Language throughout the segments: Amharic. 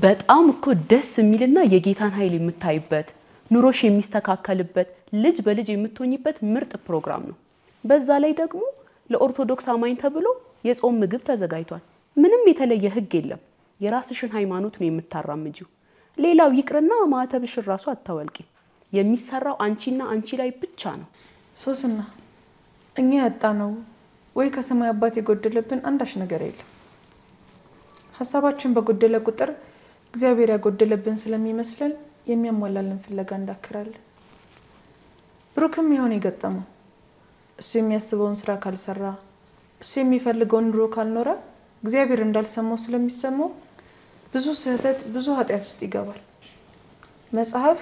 በጣም እኮ ደስ የሚልና የጌታን ኃይል የምታይበት ኑሮሽ የሚስተካከልበት ልጅ በልጅ የምትሆኝበት ምርጥ ፕሮግራም ነው። በዛ ላይ ደግሞ ለኦርቶዶክስ አማኝ ተብሎ የጾም ምግብ ተዘጋጅቷል። ምንም የተለየ ህግ የለም። የራስሽን ሃይማኖት ነው የምታራምጂው። ሌላው ይቅርና ማተብሽ ራሱ አታወልቂ። የሚሰራው አንቺና አንቺ ላይ ብቻ ነው። ሶስና እኛ ያጣነው ወይ ከሰማይ አባት የጎደለብን አንዳች ነገር የለም። ሐሳባችን በጎደለ ቁጥር እግዚአብሔር ያጎደለብን ስለሚመስለን የሚያሟላልን ፍለጋ እንዳከራለን። ብሩክም ይሆን የገጠመው እሱ የሚያስበውን ስራ ካልሰራ እሱ የሚፈልገውን ኑሮ ካልኖረ እግዚአብሔር እንዳልሰማው ስለሚሰማው ብዙ ስህተት ብዙ ኃጢአት ውስጥ ይገባል። መጽሐፍ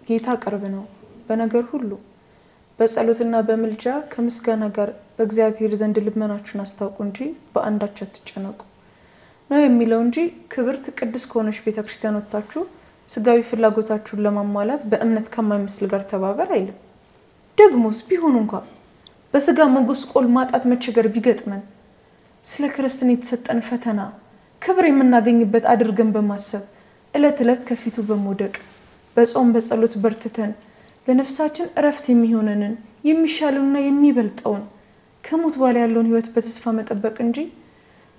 ጌታ ቅርብ ነው በነገር ሁሉ በጸሎትና በመልጃ ከምስጋና ጋር በእግዚአብሔር ዘንድ ልመናችሁን አስታውቁ እንጂ በአንዳች አትጨነቁ ነው የሚለው እንጂ ክብርት ቅዱስ ከሆነች ቤተክርስቲያን ወጣችሁ ስጋዊ ፍላጎታችሁን ለማሟላት በእምነት ከማይመስል ጋር ተባበር አይልም። ደግሞስ ቢሆን እንኳን በስጋ መጎስቆል ማጣት መቸገር ቢገጥመን ስለ ክርስቶስ የተሰጠን ፈተና ክብር የምናገኝበት አድርገን በማሰብ እለት እለት ከፊቱ በመውደቅ በጾም በጸሎት በርትተን ለነፍሳችን እረፍት የሚሆነንን የሚሻለውና የሚበልጠውን ከሞት በኋላ ያለውን ህይወት በተስፋ መጠበቅ እንጂ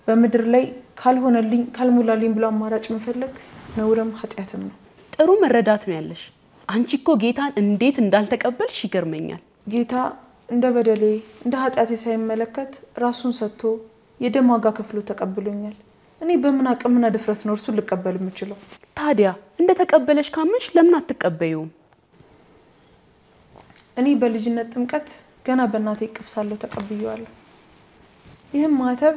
በመድር ላይ ካልሆነልኝ ካልሞላልኝ ብሎ አማራጭ መፈለግ ነውርም ኃጢአትም ነው። ጥሩ መረዳት ነው ያለሽ። አንቺ እኮ ጌታን እንዴት እንዳልተቀበልሽ ይገርመኛል። ጌታ እንደ በደሌ እንደ ኃጢአቴ ሳይመለከት ራሱን ሰጥቶ የደም ዋጋ ከፍሎ ተቀብሎኛል። እኔ በምን አቅምና ድፍረት ነው እርሱን ልቀበል የምችለው? ታዲያ እንደ ተቀበለሽ ካመንሽ ለምን አትቀበዩም? እኔ በልጅነት ጥምቀት ገና በእናቴ እቅፍ ሳለሁ ተቀብያለሁ። ይህም ማተብ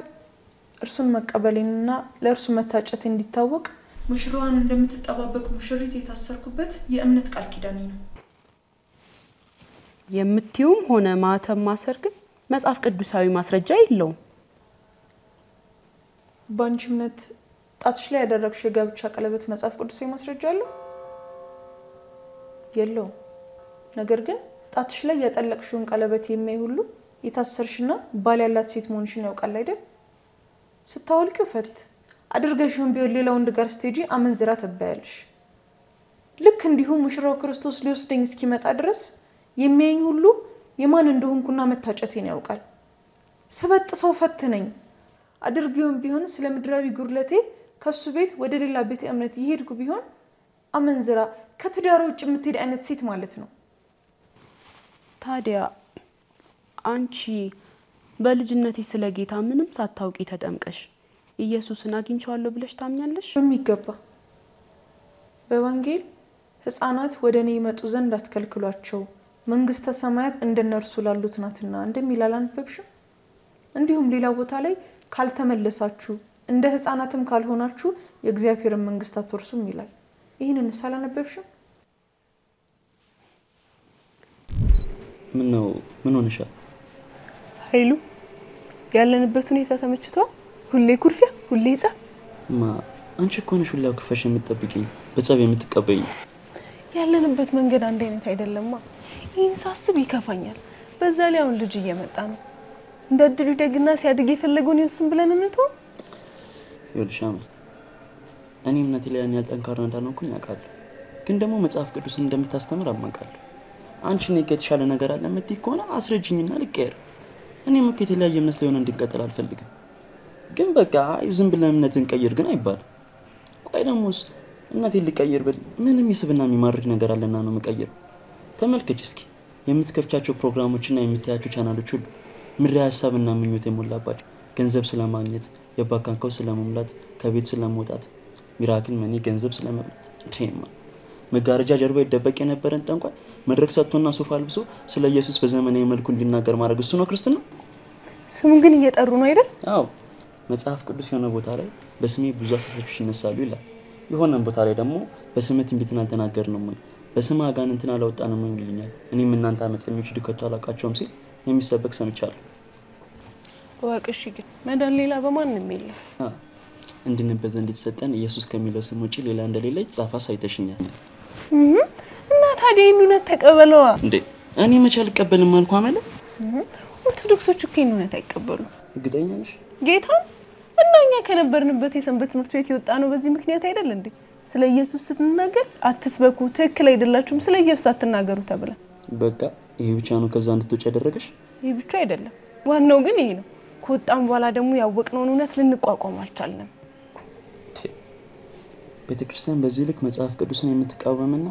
እርሱን መቀበሌንና ለእርሱ መታጨት እንዲታወቅ ሙሽራዋን እንደምትጠባበቅ ሙሽሪት የታሰርኩበት የእምነት ቃል ኪዳኔ ነው። የምትዩም ሆነ ማተብ ማሰር ግን መጽሐፍ ቅዱሳዊ ማስረጃ የለውም። ባንቺ እምነት ጣትሽ ላይ ያደረግሽው የጋብቻ ቀለበት መጽሐፍ ቅዱሳዊ ማስረጃ አለው? የለውም። ነገር ግን ጣትሽ ላይ ያጠለቅሽውን ቀለበት የሚያይ ሁሉ የታሰርሽና ባል ያላት ሴት መሆንሽን ያውቃል አይደል? ስታወልቂው ፈት አድርገሽውን ቢሆን ሌላ ወንድ ጋር ስትሄጂ አመንዝራ ተባያለሽ። ልክ እንዲሁ ሙሽራው ክርስቶስ ሊወስደኝ እስኪመጣ ድረስ የሚያኝ ሁሉ የማን እንደሆንኩና መታጨቴን ያውቃል። ስበጥሰው ፈትነኝ አድርገውን ቢሆን ስለ ምድራዊ ጉርለቴ ከሱ ቤት ወደ ሌላ ቤተ እምነት ይሄድኩ ቢሆን አመንዝራ ከትዳር ውጭ የምትሄድ አይነት ሴት ማለት ነው። ታዲያ አንቺ በልጅነቴ ስለ ጌታ ምንም ሳታውቂ ተጠምቀሽ ኢየሱስን አግኝቻለሁ ብለሽ ታምኛለሽ? በሚገባ በወንጌል ሕፃናት ወደ እኔ ይመጡ ዘንድ አትከልክሏቸው መንግስተ ሰማያት እንደነርሱ ላሉት ናትና እንደሚል አላነበብሽም? እንዲሁም ሌላ ቦታ ላይ ካልተመለሳችሁ እንደ ሕፃናትም ካልሆናችሁ የእግዚአብሔርን መንግስት አትወርሱም ይላል። ይሄንን አላነበብሽም? ምን ሆነሻል? ኃይሉ ያለንበት ሁኔታ ተመችቷል? ሁሌ ኩርፊያ፣ ሁሌ ጸብ። አንቺ እኮ ነሽ ሁሌ ኩርፈሽ የምትጠብቂኝ፣ በጸብ የምትቀበይኝ። ያለንበት መንገድ አንድ አይነት አይደለማ። ይህን ሳስብ ይከፋኛል። በዛ ላይ አሁን ልጅ እየመጣ ነው። እንደ እድሉ ደግና ሲያድግ የፈለገውን ይወስን ብለን እንተው። ይልሻማ እኔ እምነቴ ላይ ያን ያልጠንካራ እንዳልሆንኩኝ አውቃለሁ። ግን ደግሞ መጽሐፍ ቅዱስን እንደምታስተምር አማካለሁ። አንቺ ነገ የተሻለ ነገር አለ የምትይ ከሆነ አስረጅኝና ልቀየር። እኔም እኮ የተለያየ እምነት ላይ ሆነን እንድንቀጥል አልፈልግም። ግን በቃ ዝም ብለን እምነትን ቀይር ግን አይባልም። ቆይ ደሞስ እምነቴን ልቀይር ብል ምንም ይስብና የሚማርክ ነገር አለና ነው መቀየር። ተመልከች እስኪ የምትከፍቻቸው ፕሮግራሞችና የምታያቸው ቻናሎች ሁሉ ምድራዊ ሐሳብና ምኞት የሞላባቸው፣ ገንዘብ ስለማግኘት፣ የባንክ አካውንት ስለመሙላት፣ ከቤት ስለመውጣት፣ ሚራክል መኒ ገንዘብ ስለመብላት። ቴማ መጋረጃ ጀርባ ይደበቅ የነበረን ጠንቋይ መድረክ ሰጥቶና ሶፋ አልብሶ ስለ ኢየሱስ በዘመናዊ መልኩ እንዲናገር ማድረግ እሱ ነው ክርስትና? ስሙን ግን እየጠሩ ነው አይደል? አዎ መጽሐፍ ቅዱስ የሆነ ቦታ ላይ በስሜ ብዙ አሳሳቾች ይነሳሉ ይላል። የሆነ ቦታ ላይ ደግሞ በስሜ ትንቢትን አልተናገርንም ወይ በስም አጋንንትን አላወጣንም ወይ ይልኛል። እኔም እናንተ አመፀኞች ድከቱ አላቃቸውም ሲል የሚሰበክ ሰምቻለሁ። ወቅሽ ግን መዳን ሌላ በማንም የለም። እንድንበት ዘንድ የተሰጠን ኢየሱስ ከሚለው ስም ውጪ ሌላ እንደሌለ የተጻፈ ሳይተሽኛል። እና ታዲያ እውነት ተቀበለዋ እንዴ? እኔ መቼ አልቀበልም አልኩ አመለ። ኦርቶዶክሶች እኮ እውነት አይቀበሉ። እርግጠኛ ነሽ? ጌታ እናኛ ከነበርንበት የሰንበት ትምህርት ቤት የወጣ ነው በዚህ ምክንያት አይደል እንዴ? ስለ ኢየሱስ ስትናገር አትስበኩ፣ ትክክል አይደላችሁም፣ ስለ ኢየሱስ አትናገሩ ተብለ። በቃ ይሄ ብቻ ነው ከዛ እንድትወጪ ያደረገሽ? ይሄ ብቻ አይደለም፣ ዋናው ግን ይሄ ነው። ከወጣም በኋላ ደግሞ ያወቅነውን እውነት ልንቋቋም አልቻልንም። ቤተክርስቲያን በዚህ ልክ መጽሐፍ ቅዱስን የምትቃወምና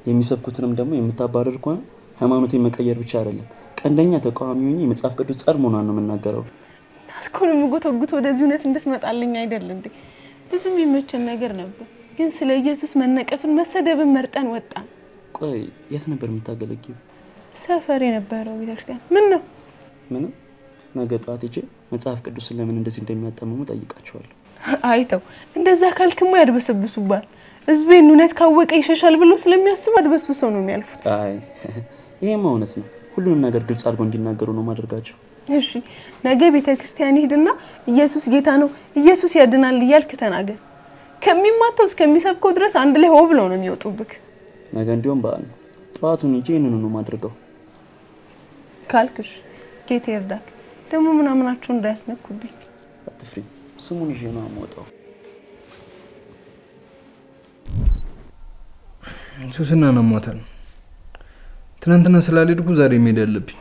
የሚሰብኩትንም ደግሞ የምታባረር ከሆነ ሃይማኖቴን መቀየር ብቻ አይደለም ቀንደኛ ተቃዋሚ ሆኜ የመጽሐፍ ቅዱስ ጸር መሆኗን ነው የምናገረው። አስኮን ምጎተጉቶ ወደዚህ እውነት እንድትመጣልኝ አይደል እንዴ? ብዙ የሚመቸን ነገር ነበር፣ ግን ስለ ኢየሱስ መነቀፍን መሰደብን መርጠን ወጣን። ቆይ የት ነበር የምታገለግዪው? ሰፈር የነበረው ቤተክርስቲያን። ምን ነው? ምንም። ነገ ጠዋት ሄጄ መጽሐፍ ቅዱስን ለምን እንደዚህ እንደሚያጣምሙ ጠይቃቸዋለሁ። አይተው እንደዛ ካልክማ ያድበሰብሱባል። ህዝቤን እውነት ካወቀ ይሸሻል ብሎ ስለሚያስብ አድበስብሰው ነው የሚያልፉት። አይ ይሄማ እውነት ነው። ሁሉንም ነገር ግልጽ አድርገው እንዲናገሩ ነው ማድረጋቸው። እሺ ነገ ቤተክርስቲያን ሄድና ኢየሱስ ጌታ ነው፣ ኢየሱስ ያድናል እያልክ ተናገር። ከሚማተው እስከሚሰብከው ድረስ አንድ ላይ ሆ ብለው ነው የሚወጡብክ። ነገ እንዲያውም በዓል ነው። ጠዋቱን ሄጄ ይሄንን ነው ማድረጋው ካልክሽ ጌታ ይርዳክ። ደግሞ ምናምናቸው እንዳያስነኩብኝ አትፍሪ። ስሙን ይዤ ነው የምወጣው። ሱስና ነው ሞተን ትናንትና ስላልሄድኩ ዛሬ መሄድ አለብኝ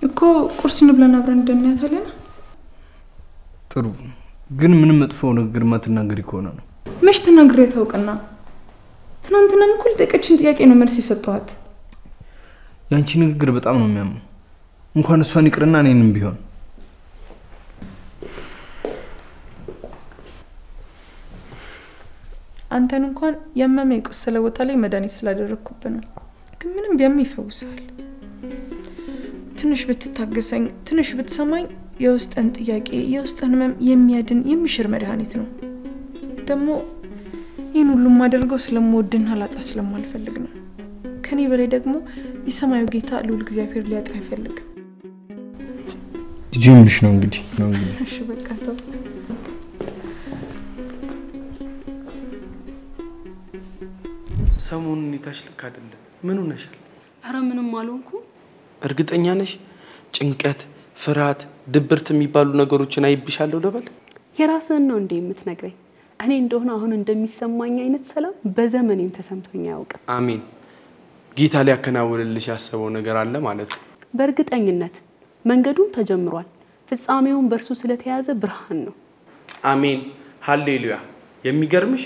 እኮ። ቁርስ እንብለን አብረን እንደሚያታለን። ጥሩ ግን ምንም መጥፎ ነገር ማትናገሪ ከሆነ ነው። መች ተናግሬ ታውቅና? ትናንትና እንኩል ጠቀችን ጥያቄ ነው መልስ የሰጠኋት። ያንቺ ንግግር በጣም ነው የሚያመው። እንኳን እሷን ይቅርና እኔንም ቢሆን። አንተን እንኳን ያመመኝ ቁስለ ቦታ ላይ መድኃኒት ስላደረኩበት ነው። ግን ምንም ቢያም ይፈውሳል። ትንሽ ብትታገሰኝ፣ ትንሽ ብትሰማኝ የውስጥን ጥያቄ የውስጥን ህመም የሚያድን የሚሽር መድኃኒት ነው። ደግሞ ይህን ሁሉ ማደርገው ስለምወድና ላጣ ስለማልፈልግ ነው። ከኔ በላይ ደግሞ የሰማዩ ጌታ ልዑል እግዚአብሔር ሊያጣ አይፈልግም። ጅምሽ ነው እንግዲህ እሺ በቃ ተው። ሰሞኑን ሁኔታሽ ልክ አይደለም። ምን ሆነሻል? አረ ምንም አልሆንኩ። እርግጠኛ ነሽ? ጭንቀት፣ ፍርሃት፣ ድብርት የሚባሉ ነገሮችን አይብሻለሁ ልበል? የራስህን ነው እንደ የምትነግረኝ? እኔ እንደሆነ አሁን እንደሚሰማኝ አይነት ሰላም በዘመኔም ተሰምቶኝ አያውቅም። አሜን። ጌታ ሊያከናውንልሽ ያሰበው ነገር አለ ማለት ነው። በእርግጠኝነት መንገዱን ተጀምሯል። ፍጻሜውን በእርሱ ስለተያዘ ብርሃን ነው። አሜን ሃሌሉያ። የሚገርምሽ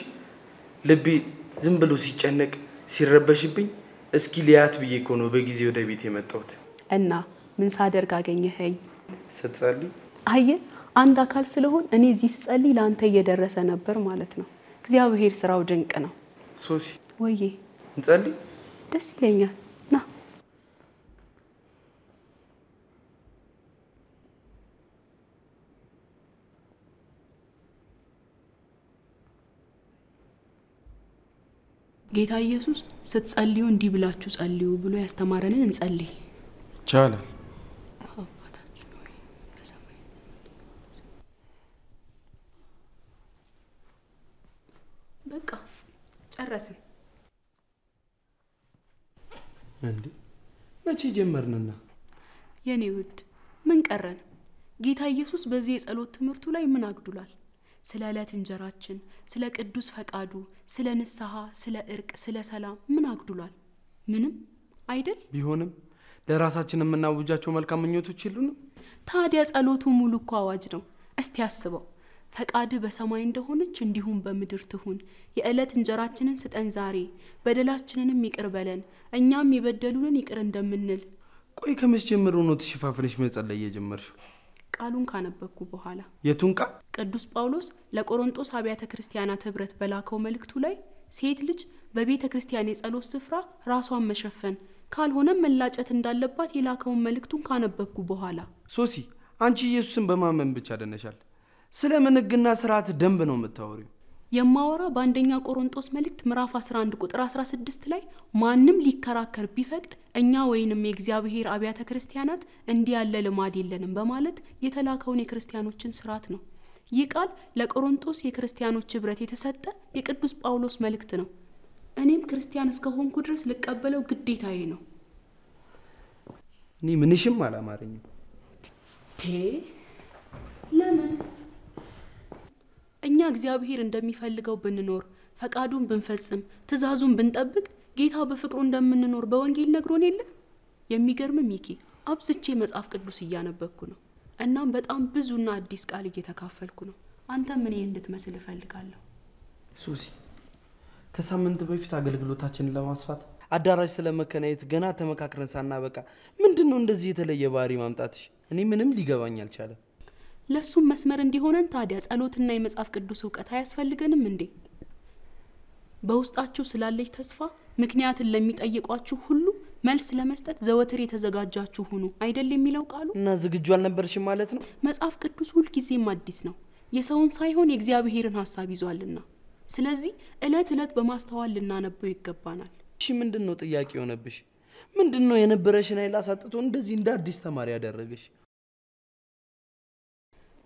ልቤ ዝም ብሎ ሲጨነቅ ሲረበሽብኝ እስኪ ሊያት ብዬ እኮ ነው በጊዜ ወደ ቤት የመጣሁት። እና ምን ሳደርግ አገኘኸኝ? ስትጸልይ። አየህ አንድ አካል ስለሆን እኔ እዚህ ስጸልይ ላንተ እየደረሰ ነበር ማለት ነው። እግዚአብሔር ስራው ድንቅ ነው። ሶሲ ወይዬ እንጸልይ። ደስ ይለኛል። ና ጌታ ኢየሱስ ስትጸልዩ እንዲህ ብላችሁ ጸልዩ ብሎ ያስተማረንን እንጸልይ። ይቻላል። አባታችን ሆይ በሰማይ በቃ ጨረስን። እንዴ መቼ ጀመርንና? የኔ ውድ ምን ቀረን? ጌታ ኢየሱስ በዚህ የጸሎት ትምህርቱ ላይ ምን አግዱላል? ስለ ዕለት እንጀራችን፣ ስለ ቅዱስ ፈቃዱ፣ ስለ ንስሐ፣ ስለ እርቅ፣ ስለ ሰላም ምን አግዱላል? ምንም አይደል? ቢሆንም ለራሳችን የምናውጃቸው መልካም ምኞቶች የሉንም? ታዲያ ጸሎቱ ሙሉ እኮ አዋጅ ነው። እስቲ አስበው። ፈቃድ በሰማይ እንደሆነች እንዲሁም በምድር ትሁን። የዕለት እንጀራችንን ስጠን ዛሬ፣ በደላችንንም ይቅር በለን እኛም የበደሉንን ይቅር እንደምንል። ቆይ ከመቼ ጀምሮ ነው ተሽፋፍነሽ መጸለይ የጀመርሽው? ቃሉን ካነበብኩ በኋላ። የቱን ቃል? ቅዱስ ጳውሎስ ለቆሮንቶስ አብያተ ክርስቲያናት ህብረት በላከው መልእክቱ ላይ ሴት ልጅ በቤተ ክርስቲያን የጸሎት ስፍራ ራሷን መሸፈን ካልሆነ መላጨት እንዳለባት የላከውን መልእክቱን ካነበብኩ በኋላ። ሶሲ አንቺ ኢየሱስን በማመን ብቻ ደነሻል። ስለምን ህግና ስርዓት ደንብ ነው የምታወሪው? የማወራ በአንደኛ ቆሮንቶስ መልእክት ምዕራፍ 11 ቁጥር 16 ላይ ማንም ሊከራከር ቢፈቅድ እኛ ወይንም የእግዚአብሔር አብያተ ክርስቲያናት እንዲህ ያለ ልማድ የለንም በማለት የተላከውን የክርስቲያኖችን ስርዓት ነው። ይህ ቃል ለቆሮንቶስ የክርስቲያኖች ህብረት የተሰጠ የቅዱስ ጳውሎስ መልእክት ነው። እኔም ክርስቲያን እስከሆንኩ ድረስ ልቀበለው ግዴታዬ ነው። እኔ ምንሽም አላማረኝም። ለምን? እኛ እግዚአብሔር እንደሚፈልገው ብንኖር ፈቃዱን ብንፈጽም ትእዛዙን ብንጠብቅ ጌታ በፍቅሩ እንደምንኖር በወንጌል ነግሮን የለ? የሚገርም ሚኪ አብዝቼ መጽሐፍ ቅዱስ እያነበብኩ ነው። እናም በጣም ብዙና አዲስ ቃል እየተካፈልኩ ነው። አንተ ምን እንድትመስል እፈልጋለሁ። ሱሲ ከሳምንት በፊት አገልግሎታችንን ለማስፋት አዳራሽ ስለመከናየት ገና ተመካክረን ሳናበቃ ምንድነው እንደዚህ የተለየ ባህሪ ማምጣትሽ? እኔ ምንም ሊገባኝ አልቻለም። ለሱም መስመር እንዲሆነን ታዲያ ጸሎትና የመጽሐፍ ቅዱስ ዕውቀት አያስፈልገንም እንዴ? በውስጣችሁ ስላለች ተስፋ ምክንያትን ለሚጠይቋችሁ ሁሉ መልስ ለመስጠት ዘወትር የተዘጋጃችሁ ሁኑ አይደል የሚለው ቃሉ? እና ዝግጁ አልነበርሽም ማለት ነው? መጽሐፍ ቅዱስ ሁሉ ጊዜም አዲስ ነው። የሰውን ሳይሆን የእግዚአብሔርን ሐሳብ ይዟልና። ስለዚህ እለት እለት በማስተዋል ልናነበው ይገባናል። እሺ ምንድነው ጥያቄ ሆነብሽ? ምንድነው የነበረሽን ኃይል አሳጥቶ እንደዚህ እንደ አዲስ ተማሪ ያደረገሽ?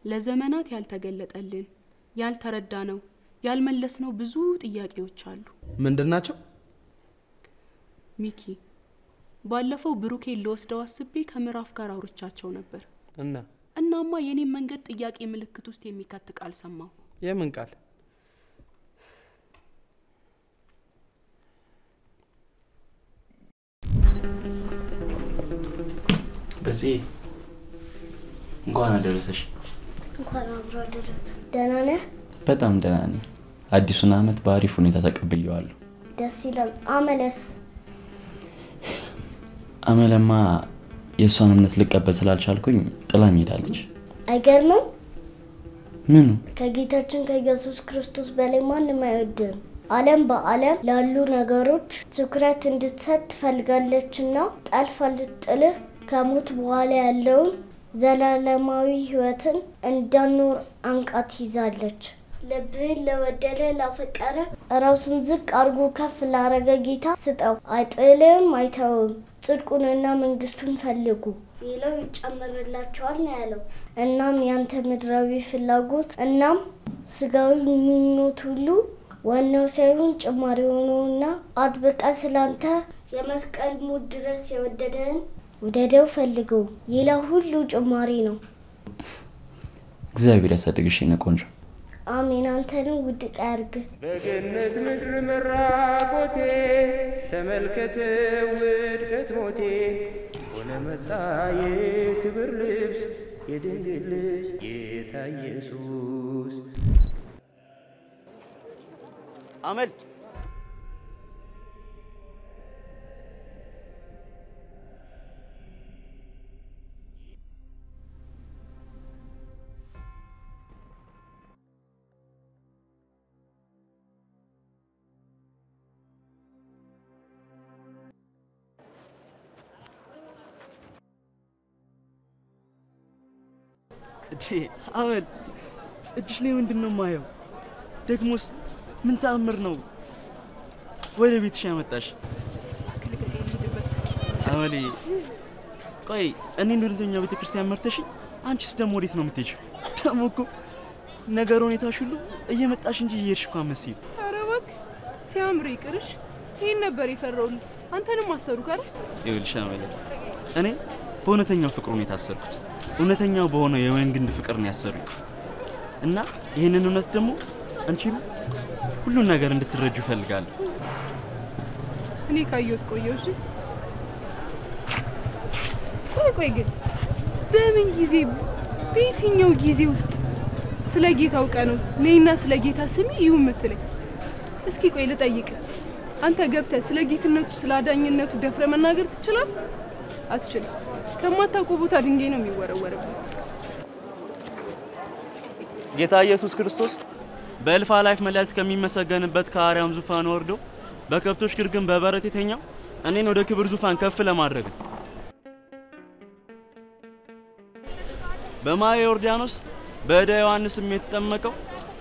ለዘመናት ያልተገለጠልን ያልተረዳነው ያልመለስነው ብዙ ጥያቄዎች አሉ። ምንድናቸው? ሚኪ ባለፈው ብሩኬ ለወስደው አስቤ ከምዕራፍ ጋር አውርቻቸው ነበር። እናማ የኔ መንገድ ጥያቄ ምልክት ውስጥ የሚከት ቃል ሰማሁ። የምን ቃል? በዚህ እንኳን አደረሰሽ። እንኳን አብሮ አደረሰ። ደህና ነህ? በጣም ደህና ነኝ። አዲሱን አመት በአሪፍ ሁኔታ ተቀብዬዋለሁ። ደስ ይላል። አመለስ? አመለማ የሷን እምነት ልቀበል ስላልቻልኩኝ ጥላኝ ሄዳለች። አይገርምም? ምኑ? ከጌታችን ከኢየሱስ ክርስቶስ በላይ ማንም አይወድም። ዓለም በዓለም ላሉ ነገሮች ትኩረት እንድትሰጥ ትፈልጋለችና ጠልፋ ልትጥልህ ከሞት በኋላ ያለውን ዘላለማዊ ህይወትን እንዳኖር አንቃት ይዛለች። ልብህን ለወደደ ላፈቀረ ራሱን ዝቅ አርጎ ከፍ ላረገ ጌታ ስጠው። አይጥልም አይተውም። ጽድቁንና መንግስቱን ፈልጉ ሌላው ይጨመርላችኋል ነው ያለው። እናም ያንተ ምድራዊ ፍላጎት እናም ስጋዊ ምኞት ሁሉ ዋናው ሳይሆን ጭማሪ ሆኖና አጥብቃ ስላንተ የመስቀል ሞት ድረስ የወደደን ወደደው ፈልገው ሌላ ሁሉ ጭማሪ ነው። እግዚአብሔር ያሳድግሽ የኔ ቆንጆ። አሜን። አንተንም ውድ ያርግ። በገነት ምድር መራቆቴ ተመልከተ ውድቀት ሞቴ ሆነ መጣ የክብር ልብስ የድንግል ልጅ ጌታ ኢየሱስ። አመል አመል እጅሽ ላይ ምንድነው ማየው? ደግሞስ ምን ተአምር ነው ወደ ቤትሽ ያመጣሽ? አመሌ ቆይ እኔ እንደኛ ቤተክርስቲያን መርተሽ አንቺስ ደግሞ ወዴት ነው የምትሄጂው? ደግሞ እኮ ነገር ሁኔታሽ ሁሉ እየመጣሽ እንጂ እየሄድሽ እኮ አትመስይም። ኧረ እባክህ ሲያምር ይቅርሽ። ይሄን ነበር የፈራሁልህ። አንተንም አሰሩክ አይደል? ይኸውልሽ አመሌ እኔ በእውነተኛው ፍቅር ነው የታሰርኩት። እውነተኛው በሆነ የወይን ግንድ ፍቅር ነው ያሰሩኝ እና ይሄንን እውነት ደግሞ አንቺም ሁሉን ነገር እንድትረጁ እፈልጋለሁ። እኔ ካየሁት ቆየሁ። እሺ ቆይ ግን በምን ጊዜ በየትኛው ጊዜ ውስጥ ስለ ጌታ አውቀነውስ ነይና ስለ ጌታ ስሚ ይሁ የምትለኝ? እስኪ ቆይ ልጠይቅ። አንተ ገብተህ ስለ ጌትነቱ ስለ አዳኝነቱ ደፍረ መናገር ትችላለህ? አትችልም። ከማታውቀው ቦታ ድንጋይ ነው የሚወረወርብህ። ጌታ ኢየሱስ ክርስቶስ በእልፍ አእላፍ መላእክት ከሚመሰገንበት ከአርያም ዙፋን ወርዶ በከብቶች ግርግም በበረት የተኛው እኔን ወደ ክብር ዙፋን ከፍ ለማድረግ በማየ ዮርዳኖስ በእደ ዮሐንስ የተጠመቀው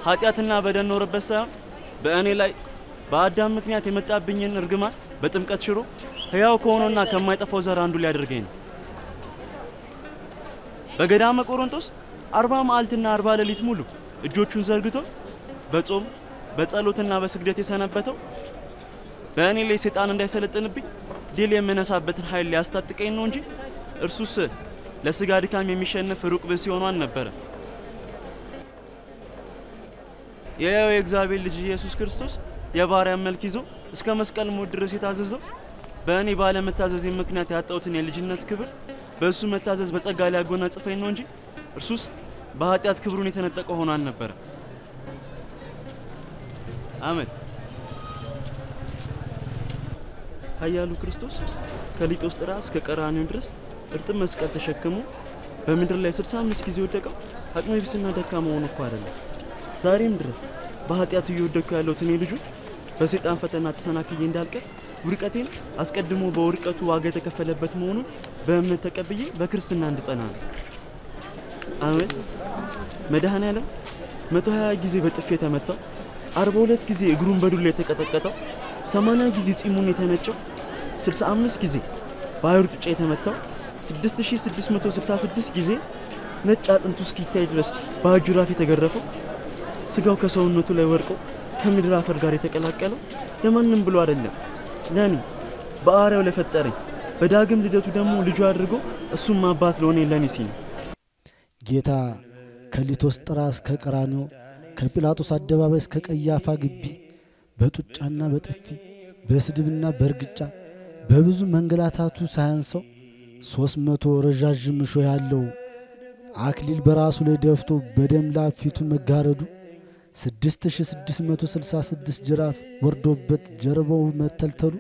ኃጢአትና በደል ኖርበት ሳይሆን በእኔ ላይ በአዳም ምክንያት የመጣብኝን እርግማን በጥምቀት ሽሮ ሕያው ከሆነና ከማይጠፋው ዘር አንዱ ሊያደርገኝ ነው። በገዳመ ቆሮንቶስ 40 መዓልትና 40 ሌሊት ሙሉ እጆቹን ዘርግቶ በጾም በጸሎትና በስግደት የሰነበተው በእኔ ላይ ሰይጣን እንዳይሰለጥንብኝ ድል የምነሳበትን ኃይል ሊያስታጥቀኝ ነው እንጂ እርሱስ ለስጋ ድካም የሚሸነፍ ሩቅ ብእሲ ሆኖ አልነበረ። የሕያው የእግዚአብሔር ልጅ ኢየሱስ ክርስቶስ የባሪያን መልክ ይዞ እስከ መስቀል ሞት ድረስ የታዘዘው በእኔ ባለመታዘዝ ምክንያት ያጣሁትን የልጅነት ክብር በእሱ መታዘዝ በጸጋ ሊያጎናጽፈኝ ነው እንጂ እርሱስ በኃጢአት ክብሩን የተነጠቀ ሆኖ አልነበረ። አሜን። ኃያሉ ክርስቶስ ከሊጦስጥራ እስከ ቀራንዮ ድረስ እርጥብ መስቀል ተሸክሞ በምድር ላይ 65 ጊዜ ወደቀው አቅመ ቢስና ደካማ ሆኖ እኮ አይደለም። ዛሬም ድረስ በኃጢአቱ እየወደኩ ያለሁት እኔ ልጁ በሰይጣን ፈተና ተሰናክዬ እንዳልቀር ውድቀቴን አስቀድሞ በውድቀቱ ዋጋ የተከፈለበት መሆኑን በእምነት ተቀብዬ በክርስትና እንድጸና ነው። አሜን። መድኃኔዓለም 120 ጊዜ በጥፊ የተመታው 42 ጊዜ እግሩን በዱላ የተቀጠቀጠው 80 ጊዜ ጺሙን የተነጨው 65 ጊዜ በአይሁድ ጡጫ የተመታው 6666 ጊዜ ነጭ አጥንቱ እስኪታይ ድረስ በአጁራፍ የተገረፈው ስጋው ከሰውነቱ ላይ ወርቆ ከምድር አፈር ጋር የተቀላቀለው ለማንም ብሎ አይደለም፣ ለኔ በአርያው ለፈጠረኝ በዳግም ልደቱ ደግሞ ልጁ አድርጎ እሱም አባት ለሆነ ለኔ ሲል ጌታ ከሊጦስጥራ እስከ ቀራንዮ ከጲላጦስ አደባባይ እስከ ቀያፋ ግቢ በጡጫና በጥፊ በስድብና በርግጫ በብዙ መንገላታቱ ሳያንሰው 300 ረዣዥም እሾህ ያለው አክሊል በራሱ ላይ ደፍቶ በደም ላብ ፊቱ መጋረዱ 6666 ጅራፍ ወርዶበት ጀርባው መተልተሉ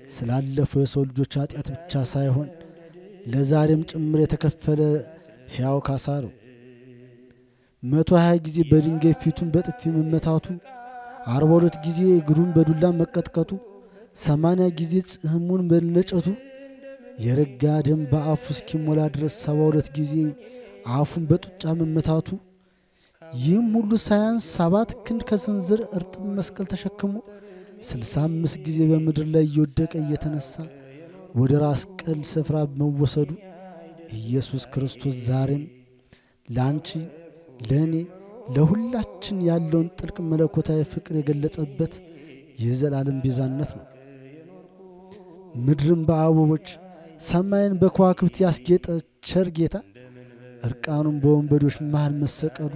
ስላለፈው የሰው ልጆች ኃጢአት ብቻ ሳይሆን ለዛሬም ጭምር የተከፈለ ሕያው ካሳ ነው። 120 ጊዜ በድንጋይ ፊቱን በጥፊ መመታቱ 42 ጊዜ እግሩን በዱላ መቀጥቀጡ 80 ጊዜ ጽህሙን መለጨቱ የረጋ ደም በአፉ እስኪሞላ ድረስ 72 ጊዜ አፉን በጡጫ መመታቱ ይህም ሁሉ ሳያንስ 7 ክንድ ከስንዝር እርጥብ መስቀል ተሸክሞ 65 ጊዜ በምድር ላይ እየወደቀ እየተነሳ ወደ ራስ ቅል ስፍራ መወሰዱ ኢየሱስ ክርስቶስ ዛሬም ላንቺ ለኔ ለሁላችን ያለውን ጥልቅ መለኮታዊ ፍቅር የገለጸበት የዘላለም ቤዛነት ነው። ምድርን በአበቦች ሰማይን በከዋክብት ያስጌጠ ቸር ጌታ እርቃኑን በወንበዶች መሃል መሰቀሉ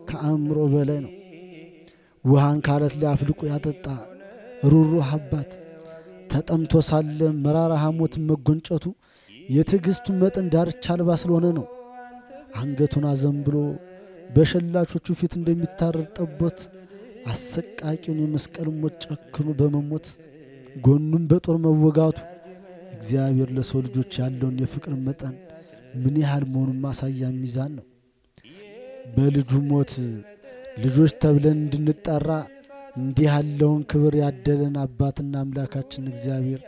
ከአእምሮ በላይ ነው። ውሃን ካለት ላይ አፍልቆ ያጠጣ ሩሩህ አባት ተጠምቶ ሳለ መራራ ሐሞትን መጎንጨቱ የትዕግስቱ መጠን ዳርቻ አልባ ስለሆነ ነው። አንገቱን አዘንብሎ በሸላቾቹ ፊት እንደሚታረድ ጠቦት አሰቃቂውን የመስቀል ሞት ጨክኖ በመሞት ጎኑን በጦር መወጋቱ እግዚአብሔር ለሰው ልጆች ያለውን የፍቅር መጠን ምን ያህል መሆኑን ማሳያ ሚዛን ነው። በልጁ ሞት ልጆች ተብለን እንድንጠራ እንዲህ ያለውን ክብር ያደለን አባትና አምላካችን እግዚአብሔር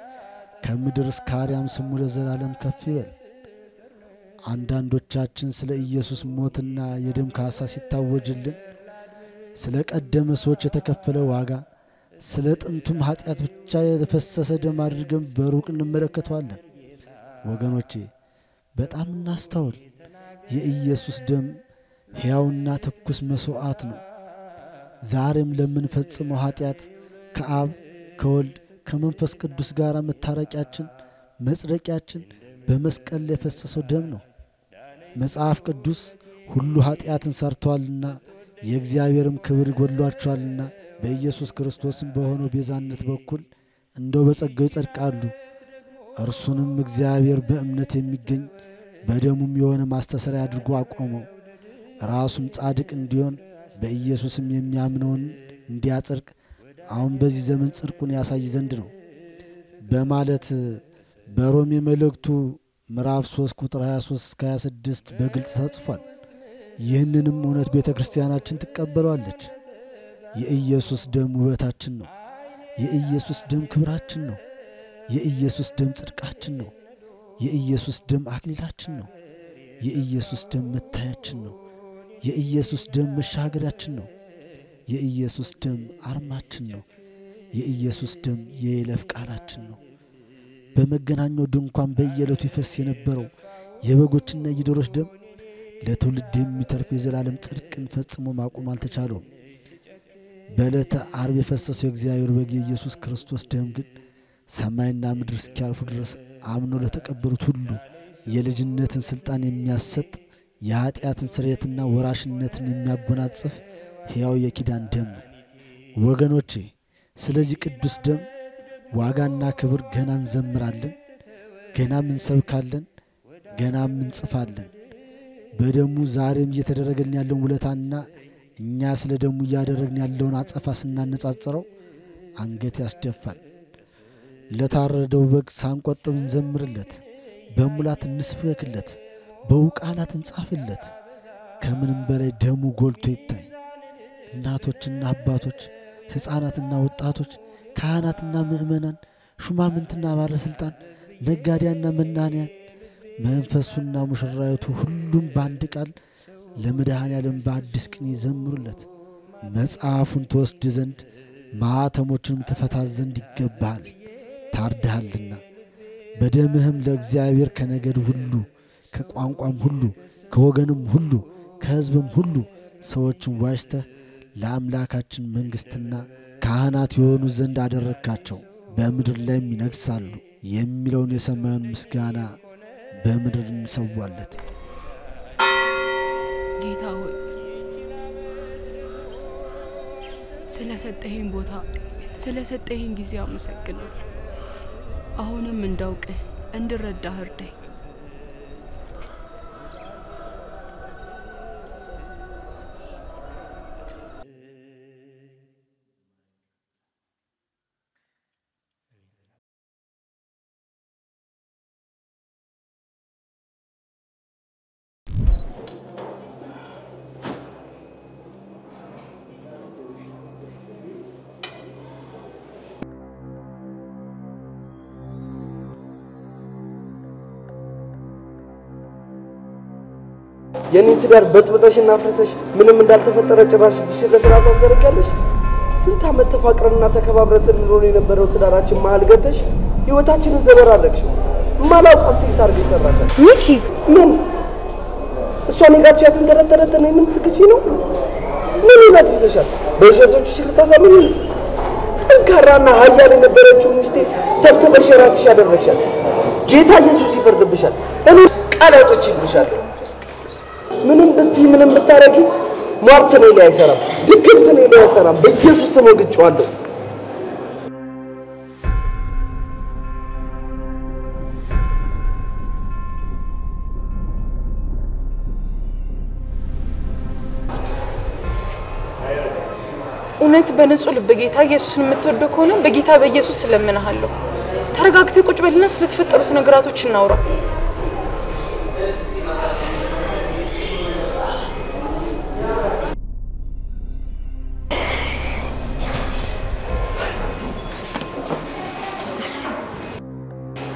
ከምድር እስከ አርያም ስሙ ለዘላለም ከፍ ይበል። አንዳንዶቻችን ስለ ኢየሱስ ሞትና የደም ካሳ ሲታወጅልን ስለ ቀደመ ሰዎች የተከፈለ ዋጋ ስለ ጥንቱም ኃጢአት ብቻ የተፈሰሰ ደም አድርገን በሩቅ እንመለከተዋለን። ወገኖቼ በጣም እናስተውል። የኢየሱስ ደም ሕያውና ትኩስ መስዋዕት ነው። ዛሬም ለምንፈጽመው ኃጢአት ከአብ ከወልድ ከመንፈስ ቅዱስ ጋር መታረቂያችን መጽደቂያችን በመስቀል ላይ የፈሰሰው ደም ነው። መጽሐፍ ቅዱስ ሁሉ ኃጢአትን ሰርተዋልና የእግዚአብሔርም ክብር ጎድሏቸዋልና በኢየሱስ ክርስቶስም በሆነው ቤዛነት በኩል እንደው በጸጋው ይጸድቃሉ። እርሱንም እግዚአብሔር በእምነት የሚገኝ በደሙም የሆነ ማስተሰሪያ አድርጎ አቆመው። ራሱም ጻድቅ እንዲሆን በኢየሱስም የሚያምነውን እንዲያጸድቅ አሁን በዚህ ዘመን ጽድቁን ያሳይ ዘንድ ነው በማለት በሮሜ መልእክቱ ምዕራፍ 3 ቁጥር 23 እስከ 26 በግልጽ ተጽፏል። ይህንንም እውነት ቤተክርስቲያናችን ትቀበሏለች። የኢየሱስ ደም ውበታችን ነው። የኢየሱስ ደም ክብራችን ነው። የኢየሱስ ደም ጽድቃችን ነው። የኢየሱስ ደም አክሊላችን ነው። የኢየሱስ ደም መታያችን ነው። የኢየሱስ ደም መሻገሪያችን ነው። የኢየሱስ ደም አርማችን ነው። የኢየሱስ ደም የይለፍ ቃላችን ነው። በመገናኛው ድንኳን በየዕለቱ ይፈስ የነበረው የበጎችና የዶሮች ደም ለትውልድ የሚተርፍ የዘላለም ጽድቅን ፈጽሞ ማቆም አልተቻለውም። በዕለተ ዓርብ የፈሰሰው የእግዚአብሔር በግ የኢየሱስ ክርስቶስ ደም ግን ሰማይና ምድር እስኪያልፉ ድረስ አምኖ ለተቀበሉት ሁሉ የልጅነትን ስልጣን የሚያሰጥ የኃጢአትን ስርየትና ወራሽነትን የሚያጎናጽፍ ሕያው የኪዳን ደም ነው። ወገኖቼ ስለዚህ ቅዱስ ደም ዋጋና ክብር ገና እንዘምራለን፣ ገናም እንሰብካለን፣ ገናም እንጽፋለን። በደሙ ዛሬም እየተደረገልን ያለውን ውለታና እኛ ስለ ደሙ እያደረግን ያለውን አጸፋ ስናነጻጽረው አንገት ያስደፋል። ለታረደው በግ ሳንቆጥብ እንዘምርለት፣ በሙላት እንስበክለት፣ በውቃላት እንጻፍለት። ከምንም በላይ ደሙ ጎልቶ ይታይ። እናቶችና አባቶች፣ ሕፃናትና ወጣቶች፣ ካህናትና ምእመናን፣ ሹማምንትና ባለስልጣን፣ ነጋዴያንና መናንያን፣ መንፈሱና ሙሽራይቱ ሁሉም በአንድ ቃል ለመድኃኔዓለም በአዲስ ቅኔ ዘምሩለት። መጽሐፉን ትወስድ ዘንድ ማኅተሞችንም ትፈታ ዘንድ ይገባሃል። ታርደሃልና በደምህም ለእግዚአብሔር ከነገድ ሁሉ ከቋንቋም ሁሉ ከወገንም ሁሉ ከሕዝብም ሁሉ ሰዎችን ዋጅተህ ለአምላካችን መንግሥትና ካህናት የሆኑ ዘንድ አደረግካቸው፣ በምድር ላይም ይነግሣሉ የሚለውን የሰማዩን ምስጋና በምድር እንሰዋለት። ጌታ ሆይ ስለሰጠኸኝ ቦታ ስለሰጠኸኝ ጊዜ አመሰግናለሁ። አሁንም እንዳውቅህ እንድረዳህ እርዳኝ። የኔን ትዳር በጥብጠሽና አፍርሰሽ ምንም እንዳልተፈጠረ ጭራሽ እጅሽ ለስራ ታዘረጋለሽ። ስንት ዓመት ተፋቅረንና ተከባብረን ስንኖር የነበረው ትዳራችን መሀል ገብተሽ ህይወታችንን ዘበራረቅሽው። ማላውቃት ሴት አድርገሽ ሰራሻል። ሚኪ ምን እሷን ጋር ተንተረተረተነ ምን ትክቺ ነው? ምን ይላት ይዘሻል? በሸቶችሽ ልታሳምኝ ጠንካራና ኃያል የነበረችው ሚስቴ ተብተበሽ ራስሽ ያደረግሻል። ጌታ ኢየሱስ ይፈርድብሻል። እኔ ቃል አውጥቼብሻለሁ። ምንም ብትይ ምንም ብታረጊ ሟርት ነው ላይ አይሰራም፣ ድግምት ነው ላይ አይሰራም። በኢየሱስ ስም ወግቼዋለሁ። እውነት በንጹህ ልብ ጌታ ኢየሱስን የምትወደው ከሆነ በጌታ በኢየሱስ ስለምንሃለሁ። ተረጋግተህ ቁጭ በልና ስለተፈጠሩት ነገራቶች እናውራ።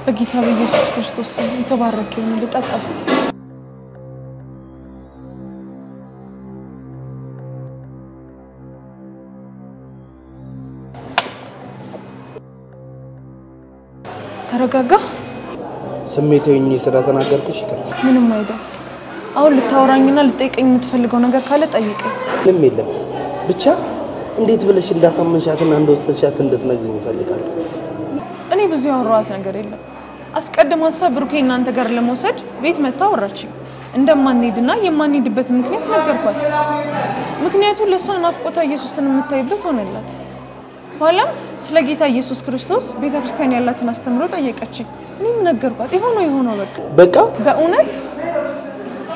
በጌታ በኢየሱስ ክርስቶስ ስም የተባረከ ይሁን። ልጠጣ እስቲ። ተረጋጋ። ስሜቴኝ ስለተናገርኩሽ ይቅርታ። ምንም አይደል። አሁን ልታወራኝና ልጠይቀኝ የምትፈልገው ነገር ካለ ጠይቀኝ። ምንም የለም። ብቻ እንዴት ብለሽ እንዳሳመንሻትና እንደወሰድሻት እንድትነግሪኝ እፈልጋለሁ። እኔ ብዙ ያወራኋት ነገር የለም። አስቀድማ እሷ ብሩኬ እናንተ ጋር ለመውሰድ ቤት መታ አወራችኝ። እንደማንሄድና የማንሄድበት ምክንያት ነገርኳት። ምክንያቱ ለሷ ናፍቆቷ ኢየሱስን የምታይበት ሆነላት። ኋላም ስለ ጌታ ኢየሱስ ክርስቶስ ቤተክርስቲያን ያላትን አስተምሮ ጠየቀችኝ። እኔም ነገርኳት። ይሆነው በቃ በእውነት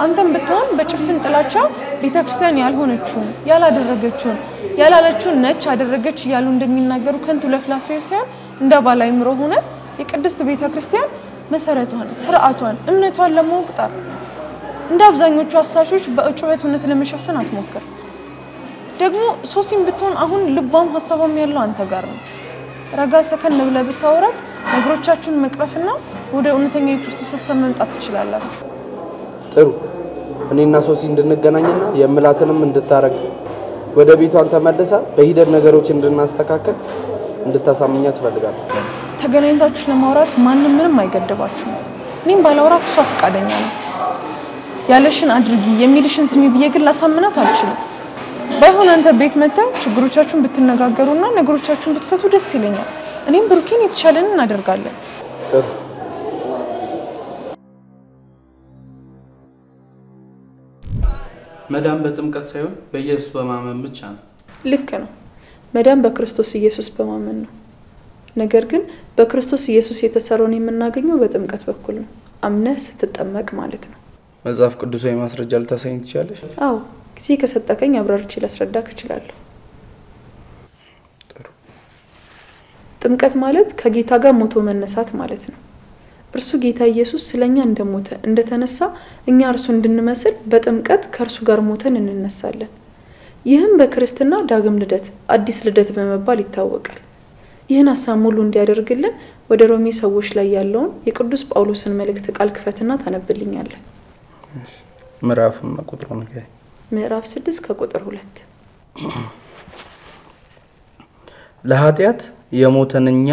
አንተም ብትሆን በጭፍን ጥላቻ ቤተክርስቲያን ያልሆነችውን ያላደረገችውን ያላለችውን ነች አደረገች እያሉ እንደሚናገሩ ከንቱ ለፍላፊዎች ሳይሆን እንደ ባላይምሮ ሆነ የቅድስት ቤተክርስቲያን መሰረቷን፣ ስርዓቷን፣ እምነቷን ለመውቅጣር እንደ አብዛኞቹ አሳሾች በእጩበት እውነት ለመሸፈን አትሞክር። ደግሞ ሶሲም ብትሆን አሁን ልቧም ሐሳቧም ያለው አንተ ጋር ነው። ረጋ ሰከን ብለህ ብታወራት ነገሮቻችሁን መቅረፍና ወደ እውነተኛ የክርስቶስ ሐሳብ መምጣት ትችላላችሁ። ጥሩ። እኔና ሶሲ እንድንገናኝና የምላትንም እንድታረግ ወደ ቤቷን ተመለሳ በሂደት ነገሮች እንድናስተካከል እንድታሳምኛት እፈልጋለሁ። ተገናኝታችሁ ለማውራት ማንንም ምንም አይገደባችሁም። እኔም ባላወራት እሷ ፈቃደኛ ናት። ያለሽን አድርጊ የሚልሽን ስሚ ብዬ ግን ላሳምናት አልችልም። ባይሆን አንተ ቤት መተን ችግሮቻችሁን ብትነጋገሩና ነገሮቻችሁን ብትፈቱ ደስ ይለኛል። እኔም ብሩኬን የተቻለንን እናደርጋለን። ጥሩ። መዳን በጥምቀት ሳይሆን በኢየሱስ በማመን ብቻ ነው። ልክ ነው። መዳን በክርስቶስ ኢየሱስ በማመን ነው። ነገር ግን በክርስቶስ ኢየሱስ የተሰራውን የምናገኘው በጥምቀት በኩል ነው። አምነህ ስትጠመቅ ማለት ነው። መጽሐፍ ቅዱሳዊ ማስረጃ ልታሳይኝ ትችላለሽ? አዎ፣ ጊዜ ከሰጠከኝ አብራርቼ ላስረዳክ እችላለሁ። ጥሩ። ጥምቀት ማለት ከጌታ ጋር ሞቶ መነሳት ማለት ነው። እርሱ ጌታ ኢየሱስ ስለኛ እንደሞተ እንደተነሳ እኛ እርሱ እንድንመስል በጥምቀት ከእርሱ ጋር ሞተን እንነሳለን። ይህም በክርስትና ዳግም ልደት፣ አዲስ ልደት በመባል ይታወቃል። ይህን ሐሳብ ሙሉ እንዲያደርግልን ወደ ሮሜ ሰዎች ላይ ያለውን የቅዱስ ጳውሎስን መልእክት ቃል ክፈትና ታነብልኛለህ። ምዕራፍና ቁጥሩን ንገረኝ። ምዕራፍ 6 ከቁጥር 2 ለኃጢአት የሞተን እኛ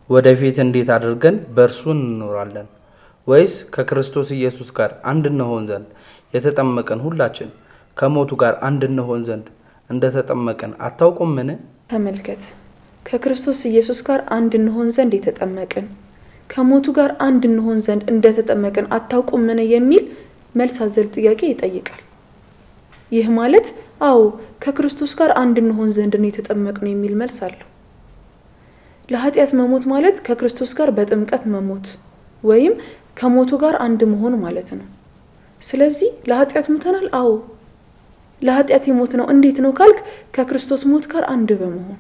ወደፊት እንዴት አድርገን በእርሱ እንኖራለን? ወይስ ከክርስቶስ ኢየሱስ ጋር አንድ እንሆን ዘንድ የተጠመቀን ሁላችን ከሞቱ ጋር አንድ እንሆን ዘንድ እንደተጠመቀን አታውቁምን? ተመልከት። ከክርስቶስ ኢየሱስ ጋር አንድ እንሆን ዘንድ የተጠመቀን ከሞቱ ጋር አንድ እንሆን ዘንድ እንደተጠመቀን አታውቁምን የሚል መልስ አዘል ጥያቄ ይጠይቃል። ይህ ማለት አዎ ከክርስቶስ ጋር አንድ እንሆን ዘንድ ነው የተጠመቅነው የሚል መልስ አለው። ለኃጢአት መሞት ማለት ከክርስቶስ ጋር በጥምቀት መሞት ወይም ከሞቱ ጋር አንድ መሆን ማለት ነው። ስለዚህ ለኃጢአት ሞተናል። አዎ ለኃጢአት የሞት ነው። እንዴት ነው ካልክ ከክርስቶስ ሞት ጋር አንድ በመሆን።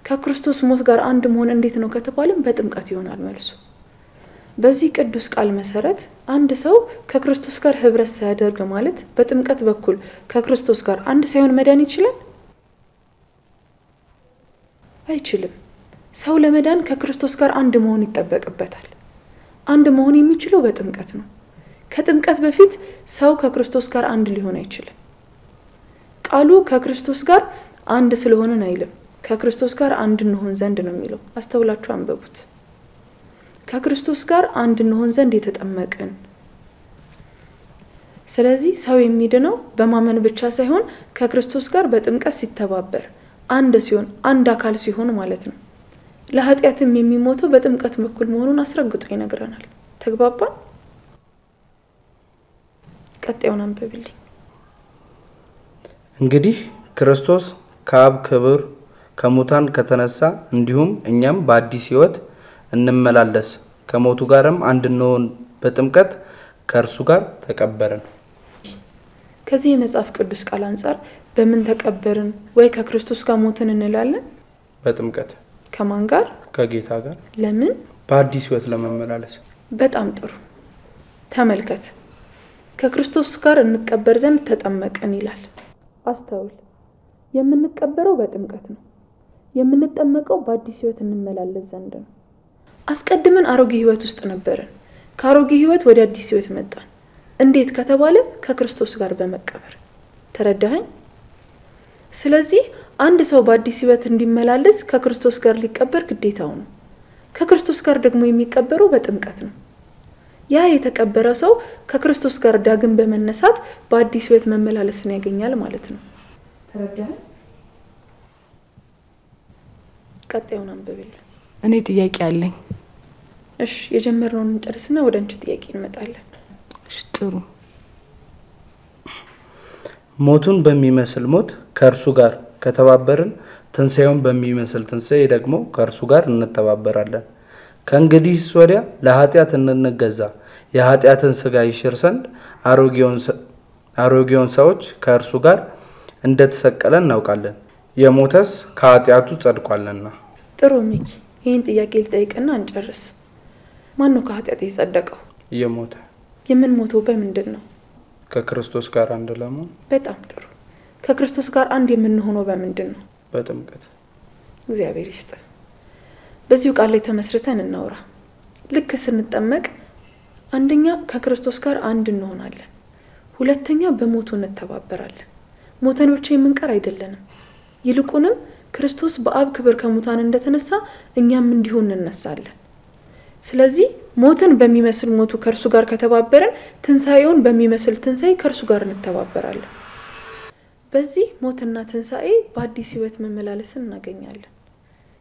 ከክርስቶስ ሞት ጋር አንድ መሆን እንዴት ነው ከተባለም በጥምቀት ይሆናል መልሱ። በዚህ ቅዱስ ቃል መሰረት አንድ ሰው ከክርስቶስ ጋር ህብረት ሳያደርግ ማለት በጥምቀት በኩል ከክርስቶስ ጋር አንድ ሳይሆን መዳን ይችላል? አይችልም። ሰው ለመዳን ከክርስቶስ ጋር አንድ መሆን ይጠበቅበታል። አንድ መሆን የሚችለው በጥምቀት ነው። ከጥምቀት በፊት ሰው ከክርስቶስ ጋር አንድ ሊሆን አይችልም። ቃሉ ከክርስቶስ ጋር አንድ ስለሆነን አይልም። ከክርስቶስ ጋር አንድ እንሆን ዘንድ ነው የሚለው። አስተውላችሁ አንብቡት። ከክርስቶስ ጋር አንድ እንሆን ዘንድ የተጠመቅን። ስለዚህ ሰው የሚድነው በማመን ብቻ ሳይሆን ከክርስቶስ ጋር በጥምቀት ሲተባበር አንድ ሲሆን አንድ አካል ሲሆን ማለት ነው። ለኃጢአትም የሚሞተው በጥምቀት በኩል መሆኑን አስረግጦ ይነግረናል። ተግባባን? ቀጣዩን አንብብልኝ። እንግዲህ ክርስቶስ ከአብ ክብር ከሙታን ከተነሳ እንዲሁም እኛም በአዲስ ሕይወት እንመላለስ ከሞቱ ጋርም አንድ እንሆን በጥምቀት ከእርሱ ጋር ተቀበርን። ከዚህ የመጽሐፍ ቅዱስ ቃል አንጻር በምን ተቀበርን ወይ ከክርስቶስ ጋር ሞትን እንላለን? በጥምቀት። ከማን ጋር? ከጌታ ጋር። ለምን? በአዲስ ሕይወት ለመመላለስ። በጣም ጥሩ። ተመልከት። ከክርስቶስ ጋር እንቀበር ዘንድ ተጠመቅን ይላል። አስተውል። የምንቀበረው በጥምቀት ነው። የምንጠመቀው በአዲስ ሕይወት እንመላለስ ዘንድ ነው። አስቀድመን አሮጌ ሕይወት ውስጥ ነበርን። ከአሮጌ ሕይወት ወደ አዲስ ሕይወት መጣን። እንዴት ከተባለ ከክርስቶስ ጋር በመቀበር። ተረዳኸኝ? ስለዚህ አንድ ሰው በአዲስ ሕይወት እንዲመላለስ ከክርስቶስ ጋር ሊቀበር ግዴታው ነው። ከክርስቶስ ጋር ደግሞ የሚቀበረው በጥምቀት ነው። ያ የተቀበረ ሰው ከክርስቶስ ጋር ዳግም በመነሳት በአዲስ ሕይወት መመላለስን ያገኛል ማለት ነው። ተረዳህ? ቀጣዩን አንብብልኝ። እኔ ጥያቄ አለኝ። እሺ የጀመርነውን እንጨርስና ወደ አንቺ ጥያቄ እንመጣለን። እሺ ጥሩ። ሞቱን በሚመስል ሞት ከእርሱ ጋር ከተባበርን ትንሣኤውን በሚመስል ትንሣኤ ደግሞ ከእርሱ ጋር እንተባበራለን። ከእንግዲህስ ወዲያ ለኃጢአት እንንገዛ፣ የኃጢአትን ሥጋ ይሽር ዘንድ አሮጌውን ሰዎች ከእርሱ ጋር እንደተሰቀለ እናውቃለን። የሞተስ ከኃጢአቱ ጸድቋልና። ጥሩ ሚኪ፣ ይህን ጥያቄ ልጠይቅና እንጨርስ። ማን ነው ከኃጢአት የጸደቀው? የሞተ። የምንሞተው በምንድን ነው? ከክርስቶስ ጋር አንድ ለመሆን። በጣም ጥሩ። ከክርስቶስ ጋር አንድ የምንሆነው በምንድን ነው? በጥምቀት። እግዚአብሔር ይስጥ። በዚሁ ቃል ላይ ተመስርተን እናውራ። ልክ ስንጠመቅ አንደኛ ከክርስቶስ ጋር አንድ እንሆናለን፣ ሁለተኛ በሞቱ እንተባበራለን። ሞተን ብቻ የምንቀር አይደለንም። ይልቁንም ክርስቶስ በአብ ክብር ከሙታን እንደተነሳ እኛም እንዲሁ እንነሳለን። ስለዚህ ሞትን በሚመስል ሞቱ ከእርሱ ጋር ከተባበረን ትንሣኤውን በሚመስል ትንሣኤ ከእርሱ ጋር እንተባበራለን። በዚህ ሞትና ትንሣኤ በአዲስ ሕይወት መመላለስን እናገኛለን።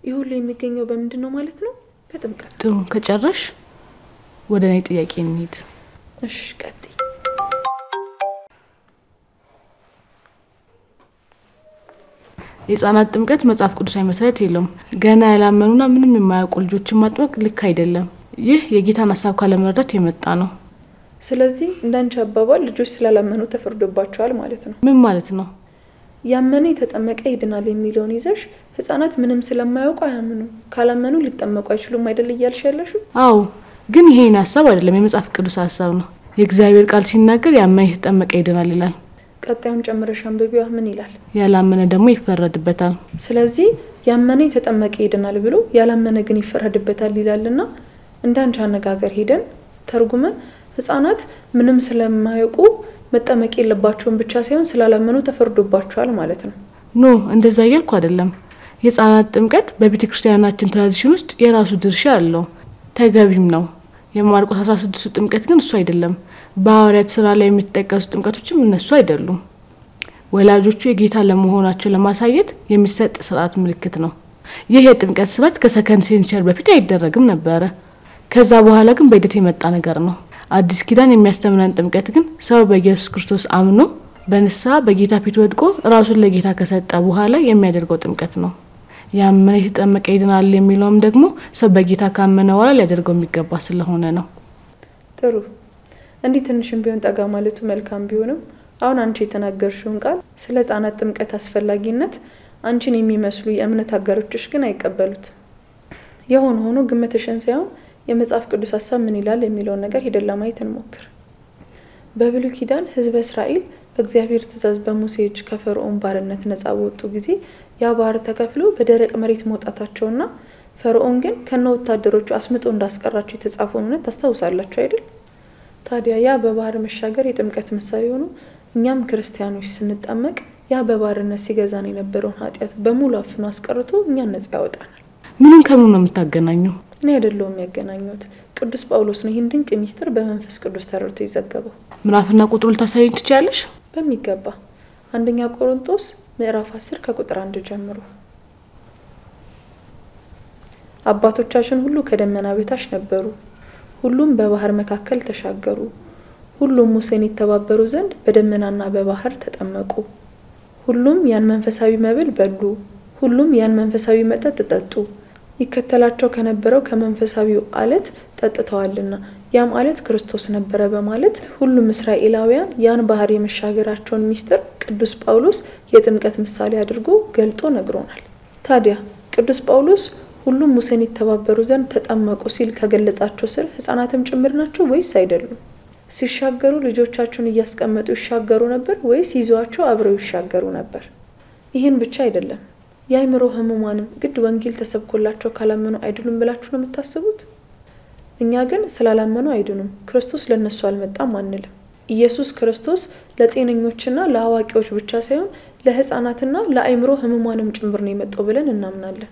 ይህ ሁሉ የሚገኘው በምንድን ነው ማለት ነው? በጥምቀት። ጥሩ። ከጨረሽ ወደ እኔ ጥያቄ እንሂድ። እሺ ቀጥይ። የሕፃናት ጥምቀት መጽሐፍ ቅዱሳዊ መሰረት የለውም። ገና ያላመኑና ምንም የማያውቁ ልጆችን ማጥመቅ ልክ አይደለም። ይህ የጌታን ሐሳብ ካለመረዳት የመጣ ነው። ስለዚህ እንዳንቺ አባባል ልጆች ስላላመኑ ተፈርዶባቸዋል ማለት ነው። ምን ማለት ነው? ያመነ የተጠመቀ ይድናል የሚለውን ይዘሽ ሕፃናት ምንም ስለማያውቁ አያምኑ፣ ካላመኑ ሊጠመቁ አይችሉም አይደል እያልሽ ያለሽው? አዎ፣ ግን ይሄን ሐሳብ አይደለም፣ የመጽሐፍ ቅዱስ ሐሳብ ነው። የእግዚአብሔር ቃል ሲናገር ያመነ የተጠመቀ ይድናል ይላል። ቀጣዩን ጨምረሽ አንብቢዋ። ምን ይላል? ያላመነ ደግሞ ይፈረድበታል። ስለዚህ ያመነ የተጠመቀ ይድናል ብሎ ያላመነ ግን ይፈረድበታል ይላልና እንዳንቺ አነጋገር ሄደን ተርጉመን ሕፃናት ምንም ስለማያውቁ መጠመቅ የለባቸውም ብቻ ሳይሆን ስላላመኑ ተፈርዶባቸዋል ማለት ነው። ኖ እንደዛ እያልኩ አይደለም። የሕፃናት ጥምቀት በቤተክርስቲያናችን ትራዲሽን ውስጥ የራሱ ድርሻ አለው፣ ተገቢም ነው። የማርቆስ 16ቱ ጥምቀት ግን እሱ አይደለም። በሐዋርያት ሥራ ላይ የሚጠቀሱ ጥምቀቶችም እነሱ አይደሉም። ወላጆቹ የጌታ ለመሆናቸው ለማሳየት የሚሰጥ ስርዓት ምልክት ነው። ይህ የጥምቀት ስርዓት ከሰከንድ ሴንቸሪ በፊት አይደረግም ነበረ። ከዛ በኋላ ግን በሂደት የመጣ ነገር ነው። አዲስ ኪዳን የሚያስተምረን ጥምቀት ግን ሰው በኢየሱስ ክርስቶስ አምኖ በንስሐ በጌታ ፊት ወድቆ ራሱን ለጌታ ከሰጠ በኋላ የሚያደርገው ጥምቀት ነው። ያመነ የተጠመቀ ይድናል የሚለውም ደግሞ ሰው በጌታ ካመነ በኋላ ሊያደርገው የሚገባ ስለሆነ ነው። ጥሩ። እንዲህ ትንሽም ቢሆን ጠጋ ማለቱ መልካም ቢሆንም አሁን አንቺ የተናገርሽውን ቃል ስለ ሕፃናት ጥምቀት አስፈላጊነት አንቺን የሚመስሉ የእምነት አጋሮችሽ ግን አይቀበሉት። የሆነ ሆኖ ግምትሽን ሳይሆን የመጽሐፍ ቅዱስ ሐሳብ ምን ይላል የሚለውን ነገር ሄደን ለማየት እንሞክር። በብሉይ ኪዳን ሕዝበ እስራኤል በእግዚአብሔር ትእዛዝ በሙሴ እጅ ከፈርዖን ባርነት ነፃ በወጡ ጊዜ ያ ባህር ተከፍሎ በደረቅ መሬት መውጣታቸውና ፈርዖን ግን ከነ ወታደሮቹ አስምጦ እንዳስቀራቸው የተጻፈውን እውነት ታስታውሳላችሁ አይደል? ታዲያ ያ በባህር መሻገር የጥምቀት ምሳሌ ሆኖ እኛም ክርስቲያኖች ስንጠመቅ ያ በባርነት ሲገዛን የነበረውን ኃጢአት በሙሉ አፍኖ አስቀርቶ እኛን ነፃ ያወጣናል። ምንን ከምን ነው የምታገናኘው? እኔ አይደለሁም ያገናኘሁት፣ ቅዱስ ጳውሎስ ነው ይህን ድንቅ ሚስጥር በመንፈስ ቅዱስ ተረድቶ የዘገበው። ምዕራፍና ቁጥሩ ልታሳይኝ ትችያለሽ? በሚገባ። አንደኛ ቆሮንቶስ ምዕራፍ 10 ከቁጥር 1 ጀምሮ አባቶቻችን ሁሉ ከደመና በታች ነበሩ፣ ሁሉም በባህር መካከል ተሻገሩ፣ ሁሉም ሙሴን ይተባበሩ ዘንድ በደመናና በባህር ተጠመቁ፣ ሁሉም ያን መንፈሳዊ መብል በሉ፣ ሁሉም ያን መንፈሳዊ መጠጥ ጠጡ፣ ይከተላቸው ከነበረው ከመንፈሳዊው አለት ጠጥተዋልና ያም አለት ክርስቶስ ነበረ በማለት ሁሉም እስራኤላውያን ያን ባህር የመሻገራቸውን ሚስጥር ቅዱስ ጳውሎስ የጥምቀት ምሳሌ አድርጎ ገልጦ ነግሮናል። ታዲያ ቅዱስ ጳውሎስ ሁሉም ሙሴን ይተባበሩ ዘንድ ተጠመቁ ሲል ከገለጻቸው ስር ሕፃናትም ጭምር ናቸው ወይስ አይደሉም? ሲሻገሩ ልጆቻቸውን እያስቀመጡ ይሻገሩ ነበር ወይስ ይዟቸው አብረው ይሻገሩ ነበር? ይህን ብቻ አይደለም፣ የአእምሮ ህሙማንም ግድ ወንጌል ተሰብኮላቸው ካላመኑ አይድኑም ብላችሁ ነው የምታስቡት? እኛ ግን ስላላመኑ አይድኑም፣ ክርስቶስ ለነሱ አልመጣም አንልም። ኢየሱስ ክርስቶስ ለጤነኞችና ለአዋቂዎች ብቻ ሳይሆን ለሕፃናትና ለአእምሮ ህሙማንም ጭምር ነው የመጣው ብለን እናምናለን።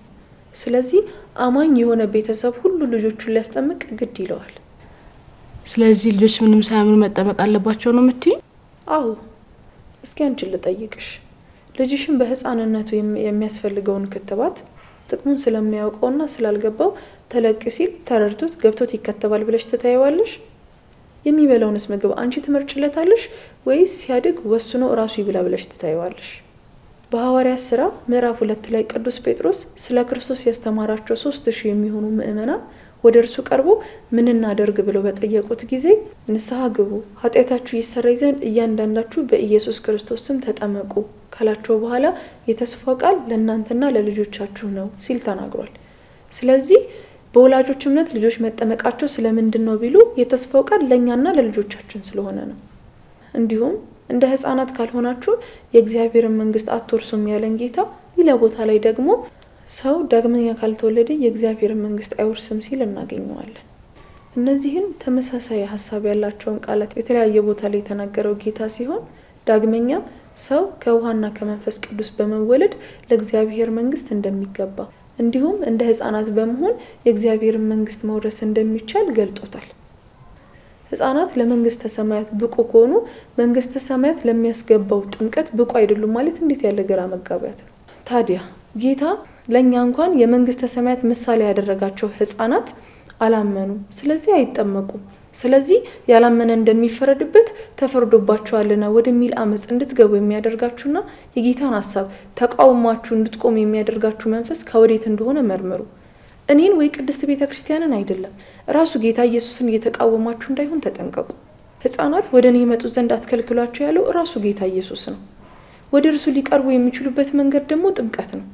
ስለዚህ አማኝ የሆነ ቤተሰብ ሁሉ ልጆቹን ሊያስጠምቅ ግድ ይለዋል። ስለዚህ ልጆች ምንም ሳያምኑ መጠመቅ አለባቸው ነው የምትይ? አዎ። እስኪ አንቺን ልጠይቅሽ፣ ልጅሽን በህፃንነቱ የሚያስፈልገውን ክትባት ጥቅሙን ስለሚያውቀውና ስላልገባው ተለቅ ሲል ተረድቶት ገብቶት ይከተባል ብለሽ ትታይዋለሽ? የሚበላውንስ ምግብ አንቺ ትመርጭለታለሽ ወይስ ሲያድግ ወስኖ ራሱ ይብላ ብለሽ ትታይዋለሽ? በሐዋርያት ሥራ ምዕራፍ 2 ላይ ቅዱስ ጴጥሮስ ስለ ክርስቶስ ያስተማራቸው 3000 የሚሆኑ ምእመናን ወደ እርሱ ቀርቦ ምን እናደርግ ብለው በጠየቁት ጊዜ ንስሐ ግቡ፣ ኃጢአታችሁ ይሰረይ ዘንድ እያንዳንዳችሁ በኢየሱስ ክርስቶስ ስም ተጠመቁ ካላቸው በኋላ የተስፋው ቃል ለእናንተና ለልጆቻችሁ ነው ሲል ተናግሯል። ስለዚህ በወላጆች እምነት ልጆች መጠመቃቸው ስለምንድን ነው ቢሉ የተስፋው ቃል ለኛና ለልጆቻችን ስለሆነ ነው። እንዲሁም እንደ ህፃናት ካልሆናችሁ የእግዚአብሔርን መንግስት አትወርሱም ያለን ጌታ ሌላ ቦታ ላይ ደግሞ ሰው ዳግመኛ ካልተወለደ የእግዚአብሔርን መንግስት አይወርስም ሲል እናገኘዋለን። እነዚህን ተመሳሳይ ሐሳብ ያላቸውን ቃላት የተለያየ ቦታ ላይ የተናገረው ጌታ ሲሆን ዳግመኛ ሰው ከውሃና ከመንፈስ ቅዱስ በመወለድ ለእግዚአብሔር መንግስት እንደሚገባ እንዲሁም እንደ ህፃናት በመሆን የእግዚአብሔርን መንግስት መውረስ እንደሚቻል ገልጦታል። ህፃናት ለመንግስተ ሰማያት ብቁ ከሆኑ መንግስተ ሰማያት ለሚያስገባው ጥምቀት ብቁ አይደሉም ማለት እንዴት ያለ ግራ መጋባት ነው። ታዲያ ጌታ ለኛ እንኳን የመንግስተ ሰማያት ምሳሌ ያደረጋቸው ህፃናት አላመኑ፣ ስለዚህ አይጠመቁም። ስለዚህ ያላመነ እንደሚፈረድበት ተፈርዶባቸዋልና ወደሚል አመጽ እንድትገቡ የሚያደርጋችሁና የጌታን ሐሳብ ተቃውማችሁ እንድትቆሙ የሚያደርጋችሁ መንፈስ ከወዴት እንደሆነ መርምሩ። እኔን ወይ ቅድስት ቤተክርስቲያንን አይደለም ራሱ ጌታ ኢየሱስን እየተቃወማችሁ እንዳይሆን ተጠንቀቁ። ህፃናት ወደኔ ይመጡ ዘንድ አትከልክሏቸው ያለው ራሱ ጌታ ኢየሱስ ነው። ወደ እርሱ ሊቀርቡ የሚችሉበት መንገድ ደግሞ ጥምቀት ነው።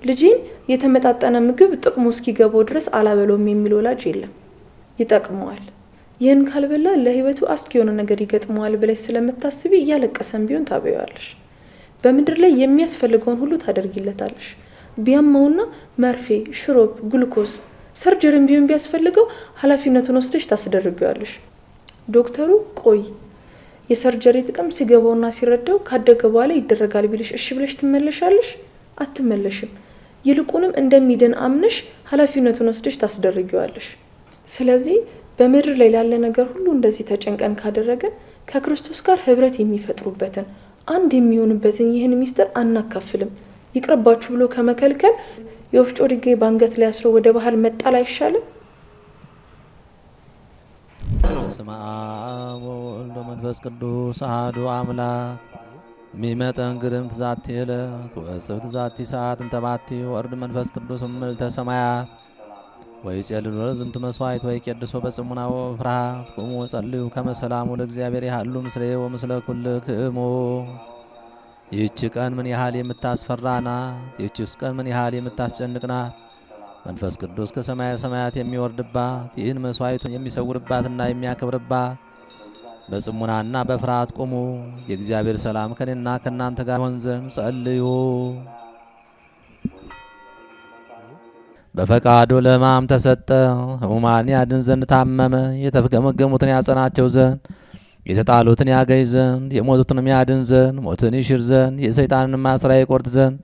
ልጅን የተመጣጠነ ምግብ ጥቅሙ እስኪገባው ድረስ አላበለውም የሚል ወላጅ የለም። ይጠቅመዋል። ይህን ካልበላ ለህይወቱ አስኪ የሆነ ነገር ይገጥመዋል ብለሽ ስለምታስቢ እያለቀሰም ቢሆን ታበያለሽ። በምድር ላይ የሚያስፈልገውን ሁሉ ታደርጊለታለሽ። ቢያመውና መርፌ፣ ሽሮፕ፣ ግሉኮዝ፣ ሰርጀሪም ቢሆን ቢያስፈልገው ኃላፊነቱን ወስደሽ ታስደርጊዋለሽ። ዶክተሩ ቆይ የሰርጀሪ ጥቅም ሲገባውና ሲረዳው ካደገ በኋላ ይደረጋል ቢልሽ እሺ ብለሽ ትመለሻለሽ? አትመለሽም። ይልቁንም እንደሚድን አምነሽ ኃላፊነቱን ወስደሽ ታስደርጊዋለሽ። ስለዚህ በምድር ላይ ያለ ነገር ሁሉ እንደዚህ ተጨንቀን ካደረገን ከክርስቶስ ጋር ህብረት የሚፈጥሩበትን አንድ የሚሆንበትን ይህን ሚስጥር አናካፍልም። ይቅርባችሁ ብሎ ከመከልከል የወፍጮ ድንጋይ ባንገት ላይ አስሮ ወደ ባህር መጣል አይሻልም? በስመ አብ ወወልድ ወመንፈስ ቅዱስ አሐዱ አምላክ ሚመጠን ግርምት ዛቲ ዕለት ወጽብት ዛቲ ሰዓት እንተባቲ ወርድ መንፈስ ቅዱስ እምልዕተ ሰማያት ወይጼልሉ ለዝንቱ መስዋዕት ወይቄድሶ በጽሙና ወፍርሃት ቁሙ ጸልዩ ከመ ሰላሙ ለእግዚአብሔር ያህሉ ምስሌ ወምስለ ኩልክሙ። ይህች ቀን ምን ያህል የምታስፈራ ናት! ይህችስ ቀን ምን ያህል የምታስጨንቅ ናት! መንፈስ ቅዱስ ከሰማየ ሰማያት የሚወርድባት ይህን መስዋዕቱን የሚሰውርባትና የሚያከብርባት በጽሙናና በፍርሃት ቁሙ። የእግዚአብሔር ሰላም ከኔና ከናንተ ጋር ይሆን ዘንድ ጸልዩ። በፈቃዱ ለሕማም ተሰጠ፣ ሕሙማን ያድን ዘንድ ታመመ። የተገመገሙትን ያጸናቸው ዘንድ፣ የተጣሉትን ያገኝ ዘንድ፣ የሞቱትንም ያድን ዘንድ፣ ሞትን ይሽር ዘንድ፣ የሰይጣንን ማስራ ይቆርጥ ዘንድ፣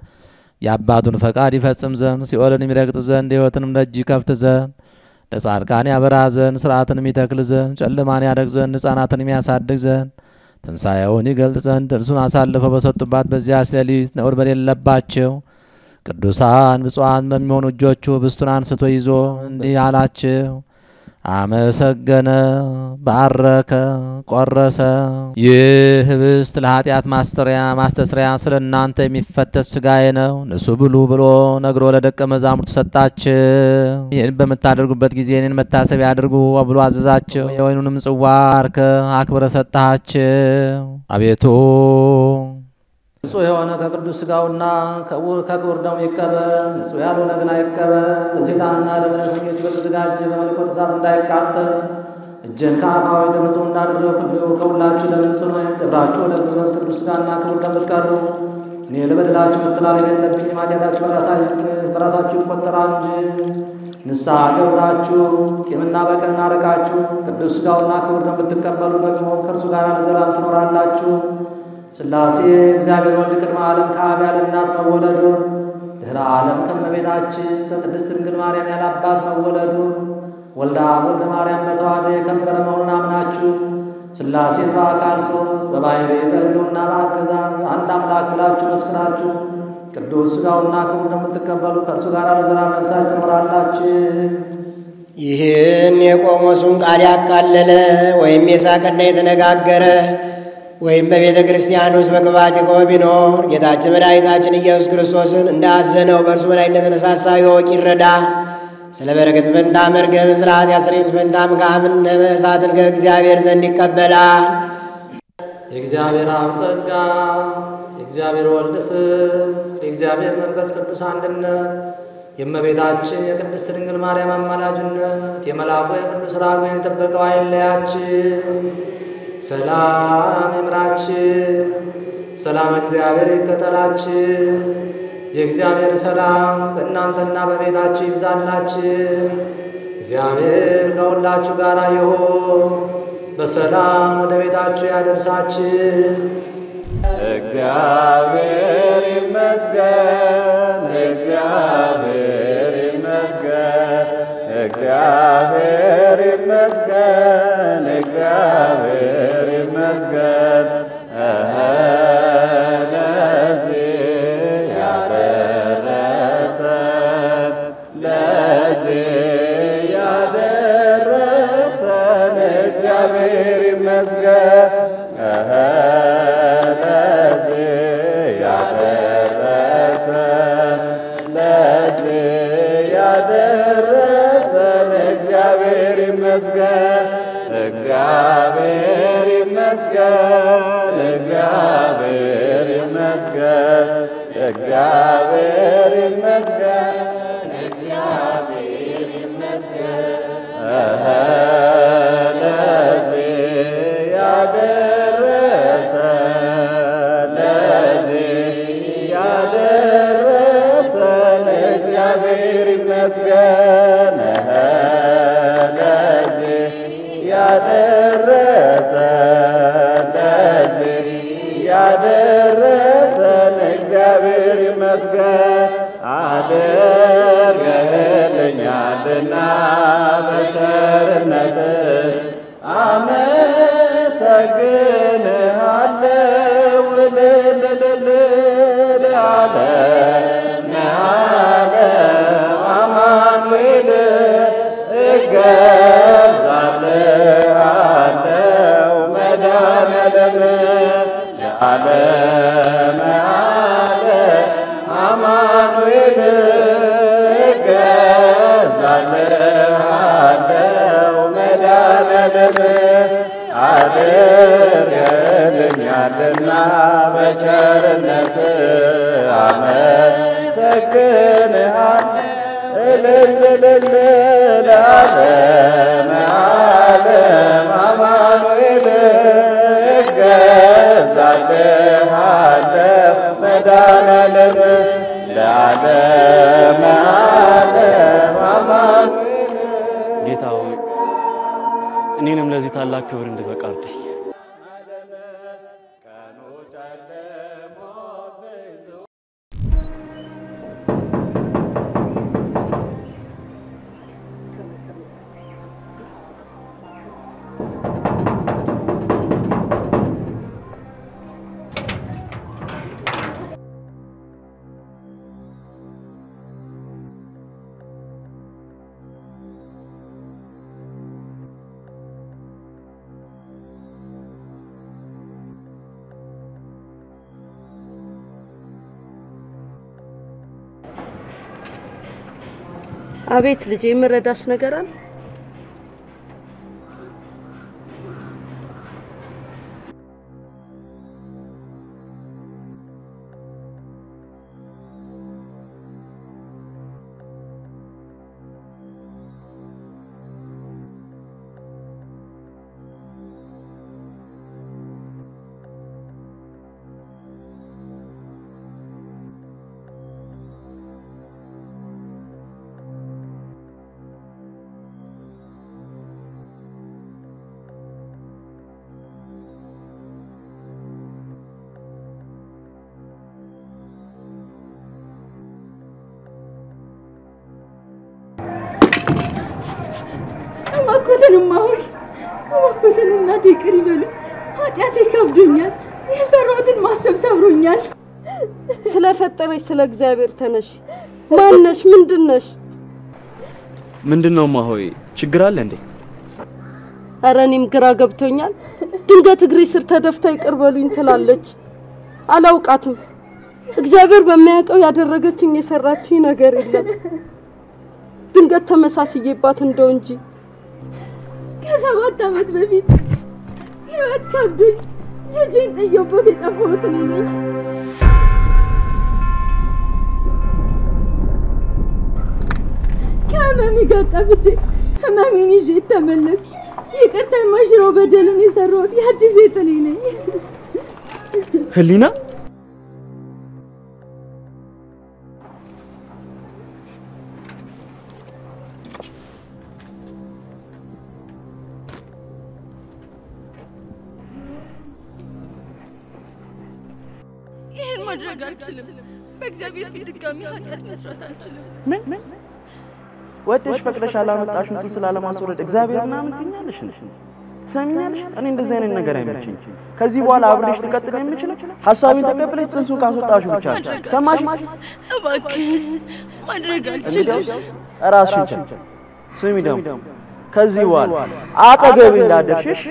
የአባቱን ፈቃድ ይፈጽም ዘንድ፣ ሲኦልን የሚረግጥ ዘንድ፣ ሕይወትንም ደጅ ይከፍት ዘንድ፣ ለጻድቃን ያበራ ዘንድ፣ ሥርዓትን የሚተክል ዘንድ፣ ጨለማን ያደግ ዘንድ፣ ሕፃናትን የሚያሳድግ ዘንድ፣ ትንሣኤውን ይገልጥ ዘንድ እርሱን አሳልፈው በሰጡባት በዚያች ሌሊት ነውር በሌለባቸው ቅዱሳን ብፁዓን በሚሆኑ እጆቹ ህብስቱን አንስቶ ይዞ እንዲህ አላቸው። አመሰገነ፣ ባረከ፣ ቆረሰ። ይህ ህብስት ለኃጢአት ማስተስሪያ ስለ እናንተ የሚፈተት ሥጋዬ ነው፣ ንሱ ብሉ ብሎ ነግሮ ለደቀ መዛሙርቱ ሰጣቸው። ይህን በምታደርጉበት ጊዜ እኔን መታሰቢያ አድርጉ ብሎ አዘዛቸው። የወይኑንም ጽዋ ባርከ አክብረ ሰጣቸው። አቤቱ ንጹሕ የሆነ ከቅዱስ ሥጋውና ከክቡር ደሙ ይቀበል፣ ንጹሕ ያልሆነ ግን አይቀበል። ለሰይጣንና ለመለክተኞች በተዘጋጀ በመለኮት እሳት እንዳይቃጠል እጄን ከአፋዊ ንጹሕ እንዳደረግሁ እንዲሁ ከሁላችሁ ለምንጽኑ ደብራችሁ ወደ መንፈስ ቅዱስ ሥጋና ክቡር ደም ብትቀርቡ እኔ ለበደላችሁ መተላለፍ የለብኝም፣ ኃጢአታችሁ በራሳችሁ ይቆጠራል እንጂ። ንስሐ ገብታችሁ ቂምና በቀልን አርቃችሁ ቅዱስ ሥጋውና ክቡር ደም ብትቀበሉ ደግሞ ከእርሱ ጋር ለዘላለም ትኖራላችሁ። ሥላሴ እግዚአብሔር ወልድ ቅድመ ዓለም ከአብ ያለ እናት መወለዱን ድኅረ ዓለም ከእመቤታችን ከቅድስት ድንግል ማርያም ያለ አባት መወለዱን ወልደ አብ ወልደ ማርያም በተዋሕዶ የከበረ መሆኑን አምናችሁ ሥላሴን በአካል ሦስት በባሕርይ በሕልውና በአገዛዝ አንድ አምላክ ብላችሁ መስክራችሁ ቅዱስ ሥጋውና ክቡር እንደምትቀበሉ ከእርሱ ጋር ለዘላለም ነግሳችሁ ትኖራላችሁ። ይህን የቆሞሱን ቃል ያቃለለ ወይም የሳቀና የተነጋገረ ወይም በቤተ ክርስቲያን ውስጥ በቅባት የቆመ ቢኖር ጌታችን መድኃኒታችን ኢየሱስ ክርስቶስን እንዳዘነው በእርሱ መድኃኒት የተነሳሳ ይወቅ ይረዳ። ስለ በረከት ፈንታ መርገም፣ ስለ ኃጢአት ስርየት ፈንታ ምክሐምን እሳትን ከእግዚአብሔር ዘንድ ይቀበላል። የእግዚአብሔር አብ ጸጋ፣ የእግዚአብሔር ወልድ ፍቅር፣ የእግዚአብሔር መንፈስ ቅዱስ አንድነት፣ የእመቤታችን የቅድስት ድንግል ማርያም አማላጅነት፣ የመልአኩ የቅዱስ ራጉኤል ጥበቃው አይለያችን። ሰላም ይምራችን፣ ሰላም እግዚአብሔር ይከተላችን። የእግዚአብሔር ሰላም በእናንተና በቤታችሁ ይብዛላችሁ። እግዚአብሔር ከሁላችሁ ጋር ይሁን። በሰላም ወደ ቤታችሁ ያደርሳችሁ። እግዚአብሔር ይመስገን፣ እግዚአብሔር ይመስገን፣ እግዚአብሔር ይመስገን፣ እግዚአብሔር ይመስገን። ለዚህ ያደረሰን፣ ለዚህ ያደረሰን እግዚአብሔር ይመስገን። ለዚህ ያደረሰን፣ ለዚህ ያደረሰን እግዚአብሔር ይመስገን። እግዚአብሔር ይመስገን፣ እግዚአብሔር ይመስገን፣ እግዚአብሔር ይመስገን፣ እግዚአብሔር ይመስገን። ለዚህ ያደረሰን፣ ለዚህ ያደረሰን እግዚአብሔር ይመስገን። ለዚህ ያደረሰን፣ ለዚህ ያደረሰን እግዚአብሔር ይመስገን። አድርገህልኛልና በቸርነትህ አመሰግንሃለሁ። እልል ዓለም አማኑኤል እገዛልሃለሁ መድኃኔዓለም ለዓለመ አማኑኤል እገዛልሃለሁ መድኃኔዓለም አድርገህልኛልና በቸርነትህ አመሰግንሃለሁ። እልል ለዓለመ አማኑኤል እገዛልሃለሁ መድኃኔዓለም ለዓለመ አማኑኤል። ጌታ ሆይ እኔንም ለዚህ ታላቅ ክብር እንድበቃ እርዳኝ። አቤት ልጄ፣ የምረዳሽ ነገር አለ? ማሆይ እባክዎትን እናቴ ይቅር ይበሉ። ኃጢአቴ ከብዶኛል። የሰራሁትን ማሰብ ሰብሮኛል። ስለፈጠረሽ ስለ እግዚአብሔር ተነሽ። ማነሽ? ምንድነሽ? ምንድነው ማሆይ? ችግር አለ እንዴ? ኧረ እኔም ግራ ገብቶኛል። ድንገት እግሬ ስር ተደፍታ ይቅር በሉኝ ትላለች። አላውቃትም። እግዚአብሔር በሚያውቀው ያደረገችኝ የሰራችኝ ነገር የለም። ድንገት ተመሳስዬባት እንደው እንጂ ከ7 ዓመት በፊት ህይወት ከብዶኝ ልጄን ጥዬበት የጠፋሁት እኔ ነኝ። ከህመሜ ጋር ጠፍቼ ህመሜን ይዤ ተመለስኩ። ይቅርታ የማይሽረው በደልን የሰራሁት ያቺ ሴት እኔ ነኝ። ህሊና ይሄን ማድረግ አልችልም። በእግዚአብሔር ፊት ድጋሚ ኃጢአት መስራት አልችልም። ምን ወጥሽ ፈቅደሽ አላመጣሽም ስላለማስወረድ እግዚአብሔርና ምን ትኛለሽ? ትሰሚኛለሽ? እኔ እንደዚህ አይነት ነገር አይመችኝ። ከዚህ በኋላ አብሬሽ ልቀጥል የምችለው ሐሳቤን ተቀብለሽ ጽንሱን ካስወጣሽው ብቻ ነው። ሰማሽ? እባክህ ማድረግ አልችልም። ራስሽን ቻል። ስሚ ደግሞ ከዚህ በኋላ አጠገቤ እንዳደርሽሽ